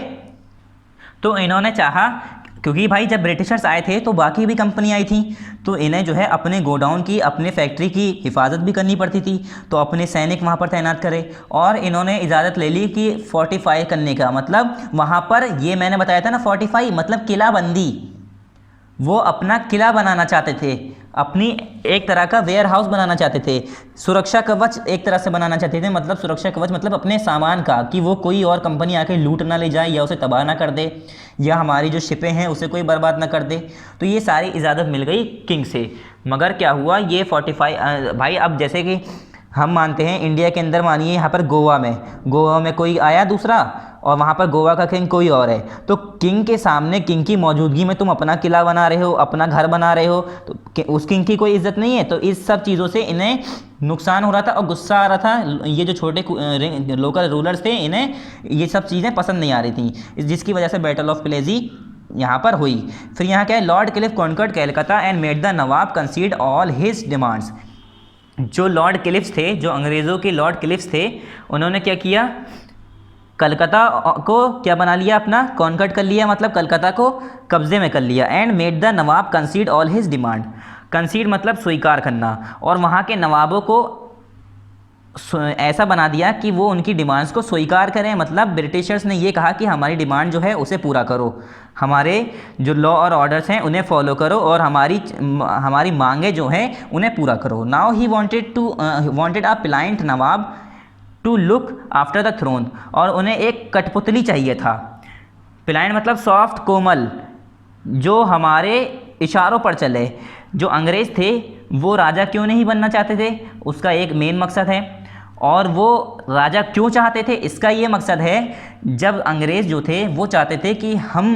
तो इन्होंने चाहा, क्योंकि भाई जब ब्रिटिशर्स आए थे तो बाकी भी कंपनी आई थी, तो इन्हें जो है अपने गोडाउन की, अपने फैक्ट्री की हिफाजत भी करनी पड़ती थी, तो अपने सैनिक वहाँ पर तैनात करे और इन्होंने इजाज़त ले ली कि फोर्टिफाई करने का, मतलब वहाँ पर ये मैंने बताया था ना फोर्टिफाई मतलब किलाबंदी, वो अपना किला बनाना चाहते थे, अपनी एक तरह का वेयर हाउस बनाना चाहते थे, सुरक्षा कवच एक तरह से बनाना चाहते थे, मतलब सुरक्षा कवच मतलब अपने सामान का, कि वो कोई और कंपनी आके लूट ना ले जाए या उसे तबाह ना कर दे या हमारी जो शिपें हैं उसे कोई बर्बाद ना कर दे। तो ये सारी इजाज़त मिल गई किंग से। मगर क्या हुआ, ये 45 भाई अब जैसे कि हम मानते हैं इंडिया के अंदर, मानिए यहाँ पर गोवा में कोई आया दूसरा और वहाँ पर गोवा का किंग कोई और है, तो किंग के सामने, किंग की मौजूदगी में तुम अपना किला बना रहे हो, अपना घर बना रहे हो, तो उस किंग की कोई इज्जत नहीं है। तो इस सब चीज़ों से इन्हें नुकसान हो रहा था और गुस्सा आ रहा था। ये जो छोटे लोकल रूलर्स थे, इन्हें ये सब चीज़ें पसंद नहीं आ रही थी, जिसकी वजह से बैटल ऑफ प्लेजी यहाँ पर हुई। फिर यहाँ क्या है, Lord Clive conquered Calcutta and made the nawab concede all his demands. जो लॉर्ड क्लिफ्स थे, जो अंग्रेज़ों के लॉर्ड क्लिफ्स थे, उन्होंने क्या किया, कलकत्ता को क्या बना लिया, अपना कॉन्कर्ड कर लिया, मतलब कलकत्ता को कब्जे में कर लिया। And made the nawab concede all his demand, कंसीड मतलब स्वीकार करना, और वहाँ के नवाबों को ऐसा बना दिया कि वो उनकी डिमांड्स को स्वीकार करें। मतलब ब्रिटिशर्स ने ये कहा कि हमारी डिमांड जो है उसे पूरा करो, हमारे जो लॉ और ऑर्डर्स हैं उन्हें फॉलो करो और हमारी मांगे जो हैं उन्हें पूरा करो। Now he wanted a pliant nawab to look after the throne, और उन्हें एक कठपुतली चाहिए था। प्लाइंट मतलब सॉफ्ट, कोमल, जो हमारे इशारों पर चले। जो अंग्रेज़ थे वो राजा क्यों नहीं बनना चाहते थे, उसका एक मेन मकसद है। और वो राजा क्यों चाहते थे, इसका ये मकसद है, जब अंग्रेज़ जो थे वो चाहते थे कि हम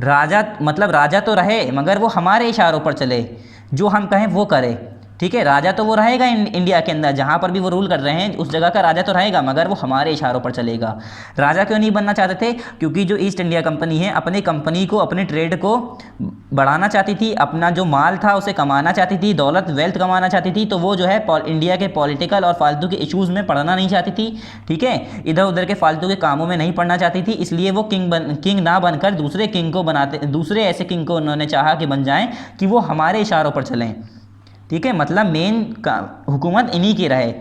राजा, मतलब राजा तो रहे मगर वो हमारे इशारों पर चले, जो हम कहें वो करे। ठीक है, राजा तो वो रहेगा इंडिया के अंदर, जहाँ पर भी वो रूल कर रहे हैं उस जगह का राजा तो रहेगा, मगर वो हमारे इशारों पर चलेगा। राजा क्यों नहीं बनना चाहते थे, क्योंकि जो ईस्ट इंडिया कंपनी है अपनी कंपनी को, अपने ट्रेड को बढ़ाना चाहती थी, अपना जो माल था उसे कमाना चाहती थी, दौलत वेल्थ कमाना चाहती थी। तो वो जो है इंडिया के पॉलिटिकल और फालतू के इशूज़ में पढ़ना नहीं चाहती थी। ठीक है, इधर उधर के फालतू के कामों में नहीं पढ़ना चाहती थी, इसलिए वो किंग ना बनकर दूसरे किंग को बनाते, दूसरे ऐसे किंग को उन्होंने चाहा कि बन जाएँ कि वो हमारे इशारों पर चलें। ठीक है, मतलब मेन हुकूमत इन्हीं की रहे।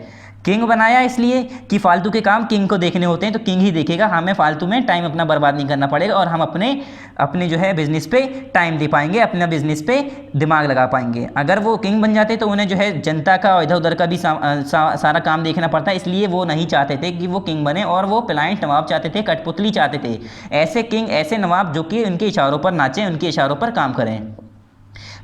किंग बनाया इसलिए कि फालतू के काम किंग को देखने होते हैं, तो किंग ही देखेगा, हमें फालतू में टाइम अपना बर्बाद नहीं करना पड़ेगा और हम अपने जो है बिज़नेस पे टाइम दे पाएंगे, अपना बिज़नेस पे दिमाग लगा पाएंगे। अगर वो किंग बन जाते तो उन्हें जो है जनता का और इधर उधर का भी सारा काम देखना पड़ता है, इसलिए वो नहीं चाहते थे कि वो किंग बने, और वो प्लाइंट नवाब चाहते थे, कठपुतली चाहते थे, ऐसे किंग, ऐसे नवाब जो कि उनके इशारों पर नाचें, उनके इशारों पर काम करें।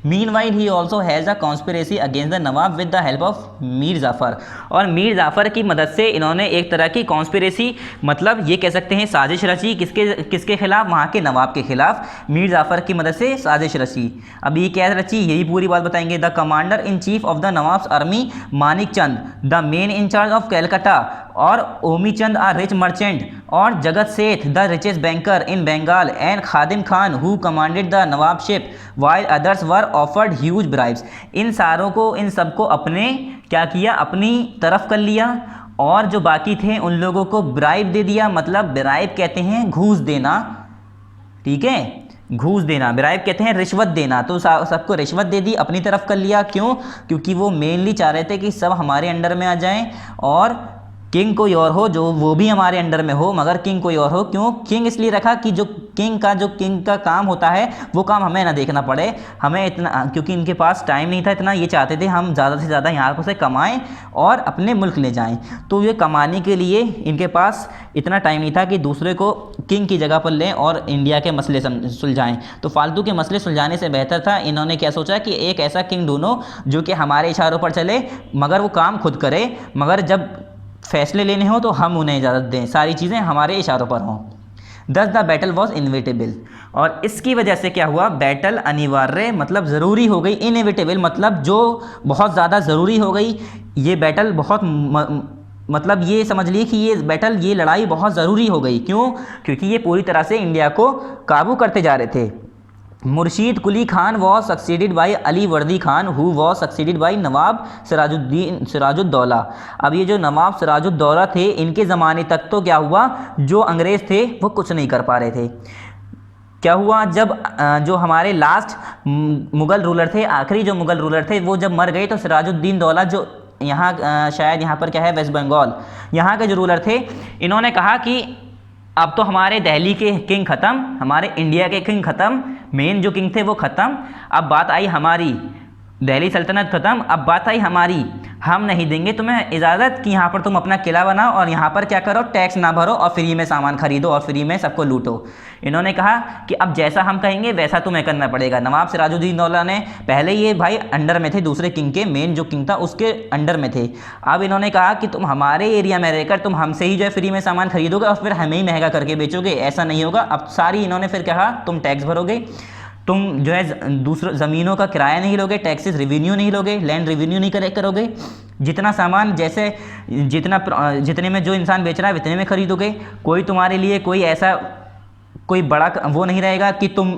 Meanwhile, he also has a conspiracy against the Nawab with the help of Mir Jafar, और मीर जाफ़र की मदद से इन्होंने एक तरह की कॉन्स्पिरेसी, मतलब ये कह सकते हैं साजिश रची, किसके खिलाफ, वहाँ के नवाब के खिलाफ मीर जाफ़र की मदद से साजिश रची। अब ये क्या रची, यही पूरी बात बताएंगे। The commander in chief of the nawab's army Manik Chand, the main in-charge of Calcutta, और Omi Chand a rich merchant, और Jagat Seth the richest banker in Bengal, and Khadim Khan who commanded the nawabship while others were offered huge bribes. इन सबको अपने क्या किया, अपनी तरफ कर लिया, और जो बाकी थे उन लोगों को ब्राइब दे दिया। मतलब ब्राइब कहते हैं घूस देना, ठीक है, घूस देना, ब्राइब कहते हैं रिश्वत देना। तो सबको रिश्वत दे दी, अपनी तरफ कर लिया। क्यों, क्योंकि वो मेनली चाह रहे थे कि सब हमारे अंडर में आ जाएं और किंग कोई और हो, जो वो भी हमारे अंडर में हो, मगर किंग कोई और हो। क्यों किंग इसलिए रखा कि जो किंग का काम होता है वो काम हमें ना देखना पड़े, हमें इतना, क्योंकि इनके पास टाइम नहीं था इतना, ये चाहते थे हम ज़्यादा से ज़्यादा यहाँ से कमाएं और अपने मुल्क ले जाएं। तो ये कमाने के लिए इनके पास इतना टाइम नहीं था कि दूसरे को किंग की जगह पर लें और इंडिया के मसले सुलझाएँ। तो फालतू के मसले सुलझाने से बेहतर था, इन्होंने क्या सोचा कि एक ऐसा किंग ढूंढो जो कि हमारे इशारों पर चले, मगर वो काम खुद करे, मगर जब फैसले लेने हो तो हम उन्हें इजाज़त दें, सारी चीज़ें हमारे इशारों पर हों। दस द बैटल वॉज इनविटेबल, और इसकी वजह से क्या हुआ, बैटल अनिवार्य मतलब ज़रूरी हो गई, इनविटेबल मतलब जो बहुत ज़्यादा ज़रूरी हो गई। ये बैटल बहुत मतलब ये समझ लिए कि ये लड़ाई बहुत ज़रूरी हो गई। क्यों, क्योंकि ये पूरी तरह से इंडिया को काबू करते जा रहे थे। Murshid Quli Khan was succeeded by Ali Vardi Khan who was succeeded by Nawab Sirajuddaulah. अब ये जो नवाब सिराजुद्दौला थे, इनके ज़माने तक तो क्या हुआ, जो अंग्रेज़ थे वो कुछ नहीं कर पा रहे थे। क्या हुआ, जब जो हमारे लास्ट मुग़ल रूलर थे, आखिरी जो मुग़ल रूलर थे, वो जब मर गए तो सिराजुद्दीन दौला, जो यहाँ शायद यहाँ पर क्या है, वेस्ट बंगाल, यहाँ के जो रूलर थे, इन्होंने कहा कि अब तो हमारे दिल्ली के किंग ख़त्म, हमारे इंडिया के किंग ख़त्म, मेन जो किंग थे वो ख़त्म, अब बात आई हमारी, दिल्ली सल्तनत ख़त्म, अब बात आई हमारी, हम नहीं देंगे तुम्हें इजाज़त कि यहाँ पर तुम अपना किला बनाओ और यहाँ पर क्या करो, टैक्स ना भरो और फ्री में सामान खरीदो और फ्री में सबको लूटो। इन्होंने कहा कि अब जैसा हम कहेंगे वैसा तुम्हें करना पड़ेगा। नवाब सिराजुद्दीन दौला ने, पहले ये भाई अंडर में थे दूसरे किंग के, मेन जो किंग था उसके अंडर में थे, अब इन्होंने कहा कि तुम हमारे एरिया में रहकर तुम हमसे ही जो है फ्री में सामान खरीदोगे और फिर हमें ही महंगा करके बेचोगे, ऐसा नहीं होगा। अब सारी इन्होंने फिर कहा तुम टैक्स भरोगे, तुम जो है दूसरों ज़मीनों का किराया नहीं लोगे, टैक्सेस रेवेन्यू नहीं लोगे, लैंड रेवेन्यू नहीं करोगे, जितना सामान जैसे जितने में जो इंसान बेच रहा है उतने में खरीदोगे, कोई तुम्हारे लिए कोई ऐसा कोई बड़ा वो नहीं रहेगा कि तुम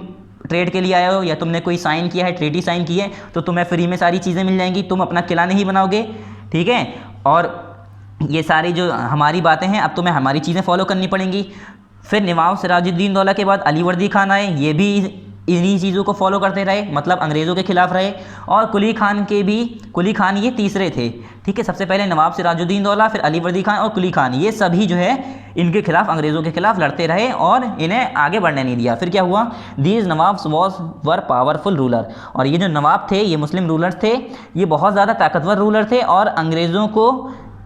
ट्रेड के लिए आए हो या तुमने कोई साइन किया है, ट्रेटी साइन की है तो तुम्हें फ्री में सारी चीज़ें मिल जाएंगी, तुम अपना किला नहीं बनाओगे, ठीक है। और ये सारी जो हमारी बातें हैं अब तुम्हें हमारी चीज़ें फॉलो करनी पड़ेंगी। फिर नवाब सिराजुद्दीन दौला के बाद अली वर्दी खान आए, ये भी इन्हीं चीज़ों को फॉलो करते रहे, मतलब अंग्रेज़ों के खिलाफ रहे। और कुली खान ये तीसरे थे, ठीक है। सबसे पहले नवाब सिराजुद्दीन दौला, फिर अली वर्दी खान और कुली खान, ये सभी जो है इनके खिलाफ, अंग्रेज़ों के खिलाफ लड़ते रहे और इन्हें आगे बढ़ने नहीं दिया। फिर क्या हुआ, these nawabs were powerful ruler, और ये जो नवाब थे ये मुस्लिम रूलर्स थे, ये बहुत ज़्यादा ताकतवर रूलर थे और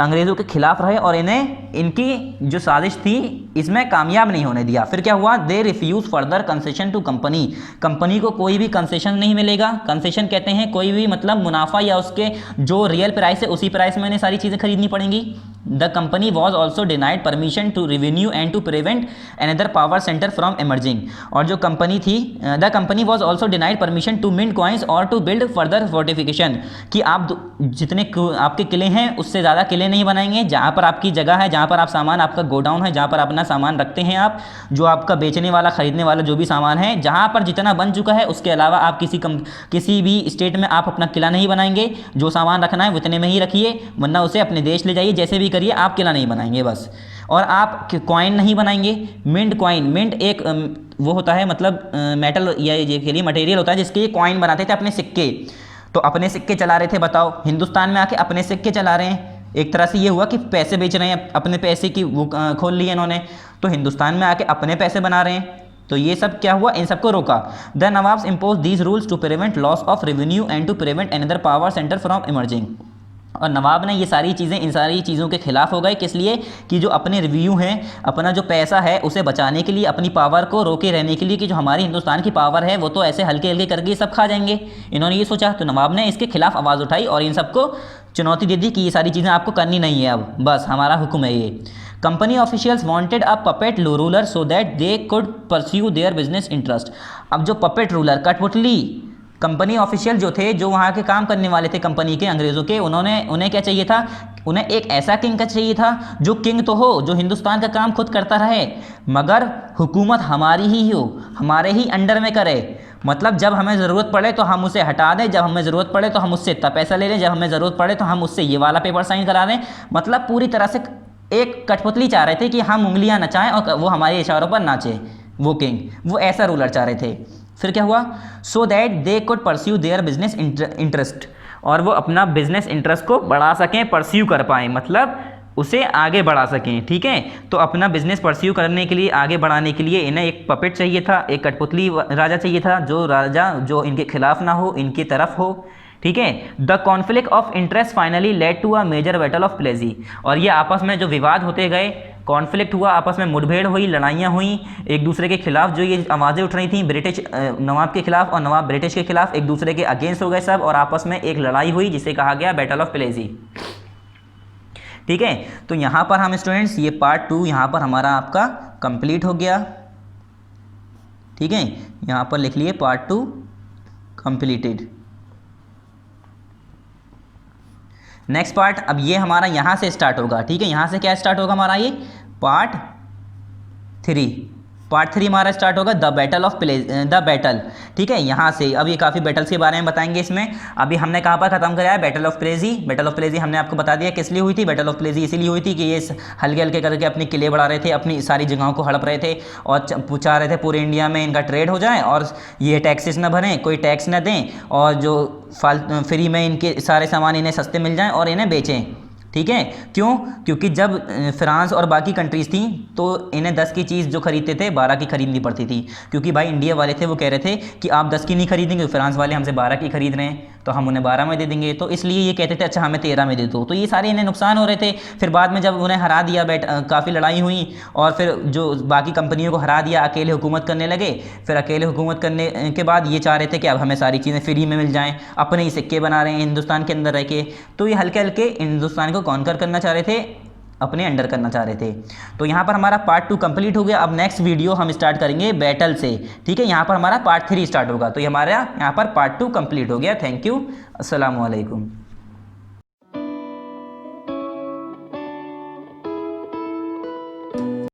अंग्रेज़ों के खिलाफ रहे और इन्हें इनकी जो साजिश थी इसमें कामयाब नहीं होने दिया। फिर क्या हुआ, they refused further concession to company को कोई भी कंसेशन नहीं मिलेगा। कंसेशन कहते हैं कोई भी मतलब मुनाफा या उसके जो रियल प्राइस है उसी प्राइस में इन्हें सारी चीज़ें खरीदनी पड़ेंगी। The company was also denied permission to revenue and to prevent another power centre from emerging. और जो कंपनी थी, the company was also denied permission to mint coins और टू बिल्ड फर्दर फोर्टिफिकेशन, कि आप जितने आपके किले हैं उससे ज़्यादा किले नहीं बनाएंगे। जहाँ पर आपकी जगह है, जहाँ पर आप सामान, आपका गोडाउन है, जहाँ पर अपना सामान रखते हैं आप, जो आपका बेचने वाला खरीदने वाला जो भी सामान है, जहाँ पर जितना बन चुका है उसके अलावा आप किसी भी स्टेट में आप अपना किला नहीं बनाएंगे। जो सामान रखना है उतने में ही रखिए, वरना उसे अपने देश ले जाइए, जैसे भी करिए, आप किला नहीं बनाएंगे बस। और आप कॉइन नहीं बनाएंगे। मिंट कॉइन, मिंट एक वो होता है मतलब मेटल या ये के लिए मटेरियल होता है जिसके ये कॉइन बनाते थे, अपने सिक्के। तो अपने सिक्के चला रहे थे, बताओ हिंदुस्तान में आके अपने सिक्के चला रहे हैं। एक तरह से ये हुआ कि पैसे बेच रहे हैं, अपने पैसे की वो खोल ली इन्होंने, तो हिंदुस्तान में आके अपने पैसे बना रहे हैं। तो ये सब क्या हुआ, इन सबको रोका। The nawabs impose these rules to prevent loss of revenue and to prevent another power centre from emerging. और नवाब ने ये सारी चीज़ें, इन सारी चीज़ों के खिलाफ हो गए। किस लिए, कि जो अपने रिव्यू हैं, अपना जो पैसा है उसे बचाने के लिए, अपनी पावर को रोके रहने के लिए, कि जो हमारी हिंदुस्तान की पावर है वो तो ऐसे हल्के हल्के करके सब खा जाएंगे। इन्होंने ये सोचा, तो नवाब ने इसके खिलाफ आवाज़ उठाई और इन सबको चुनौती दे दी कि ये सारी चीज़ें आपको करनी नहीं है, अब बस हमारा हुक्म है ये। Company officials wanted a puppet ruler so that they could pursue their business interest. अब जो पपेट रूलर, कठपुतली कंपनी ऑफिशियल जो थे, जो वहाँ के काम करने वाले थे कंपनी के, अंग्रेज़ों के, उन्हें क्या चाहिए था, उन्हें एक ऐसा किंग का चाहिए था जो किंग तो हो, जो हिंदुस्तान का काम खुद करता रहे, मगर हुकूमत हमारी ही हो, हमारे ही अंडर में करे। मतलब जब हमें ज़रूरत पड़े तो हम उसे हटा दें, जब हमें ज़रूरत पड़े तो हम उससे इतना पैसा ले लें, जब हमें ज़रूरत पड़े तो हम उससे ये वाला पेपर साइन करा दें। मतलब पूरी तरह से एक कठपुतली चाह रहे थे कि हम उंगलियां नचाएं और वो हमारे इशारों पर नाचे। वो किंग, वो ऐसा रूलर चाह रहे थे। फिर क्या हुआ, so that they could pursue their business interest, और वो अपना बिजनेस इंटरेस्ट को बढ़ा सकें, परस्यू कर पाएँ, मतलब उसे आगे बढ़ा सकें, ठीक है। तो अपना बिजनेस परस्यू करने के लिए, आगे बढ़ाने के लिए इन्हें एक पपेट चाहिए था, एक कठपुतली राजा चाहिए था, जो राजा जो इनके खिलाफ ना हो, इनकी तरफ हो, ठीक है। The conflict of interest finally led to a major battle of Plassey, और ये आपस में जो विवाद होते गए, कॉन्फ्लिक्ट हुआ, आपस में मुठभेड़ हुई, लड़ाइयाँ हुई एक दूसरे के खिलाफ। जो ये आवाज़ें उठ रही थी ब्रिटिश नवाब के खिलाफ और नवाब ब्रिटिश के खिलाफ, एक दूसरे के अगेंस्ट हो गए सब, और आपस में एक लड़ाई हुई जिसे कहा गया बैटल ऑफ प्लेजी, ठीक है। तो यहाँ पर हम स्टूडेंट्स, ये पार्ट 2 यहाँ पर हमारा आपका कंप्लीट हो गया, ठीक है। यहाँ पर लिख लिए पार्ट 2 कंप्लीटेड। नेक्स्ट पार्ट अब ये हमारा यहाँ से स्टार्ट होगा, ठीक है। यहाँ से क्या स्टार्ट होगा हमारा, ये पार्ट 3, पार्ट 3 हमारा स्टार्ट होगा द बैटल, ठीक है। यहाँ से अब ये काफ़ी बैटल्स के बारे में बताएंगे इसमें। अभी हमने कहाँ पर खत्म कराया, बैटल ऑफ प्लेजी। बैटल ऑफ प्लेजी हमने आपको बता दिया किस लिए हुई थी। बैटल ऑफ प्लेजी इसीलिए हुई थी कि ये हल्के हल्के करके अपने किले बढ़ा रहे थे, अपनी सारी जगहों को हड़प रहे थे और चाह रहे थे पूरे इंडिया में इनका ट्रेड हो जाए और ये टैक्सेस न भरें, कोई टैक्स न दें और जो फ्री में इनके सारे सामान इन्हें सस्ते मिल जाएँ और इन्हें बेचें, ठीक है। क्यों? क्योंकि जब फ्रांस और बाकी कंट्रीज़ थी तो इन्हें 10 की चीज़ जो खरीदते थे 12 की खरीदनी पड़ती थी, क्योंकि भाई इंडिया वाले थे वो कह रहे थे कि आप 10 की नहीं खरीदेंगे, फ्रांस वाले हमसे 12 की खरीद रहे हैं तो हम उन्हें 12 में दे देंगे, तो इसलिए ये कहते थे अच्छा हमें 13 में दे दो। तो ये सारे इन्हें नुकसान हो रहे थे। फिर बाद में जब उन्हें हरा दिया, काफ़ी लड़ाई हुई और फिर जो बाकी कंपनियों को हरा दिया, अकेले हुकूमत करने लगे। फिर अकेले हुकूमत करने के बाद ये चाह रहे थे कि अब हमें सारी चीज़ें फ्री में मिल जाएँ, अपने ही सिक्के बना रहे हैं हिंदुस्तान के अंदर रह के। तो ये हल्के हल्के हिंदुस्तान को कॉन्कर करना चाह रहे थे, अपने अंडर करना चाह रहे थे। तो यहाँ पर हमारा पार्ट 2 कंप्लीट हो गया। अब नेक्स्ट वीडियो हम स्टार्ट करेंगे बैटल से, ठीक है। यहाँ पर हमारा पार्ट 3 स्टार्ट होगा। तो ये हमारा यहाँ पर पार्ट 2 कंप्लीट हो गया। थैंक यू, अस्सलाम वालेकुम।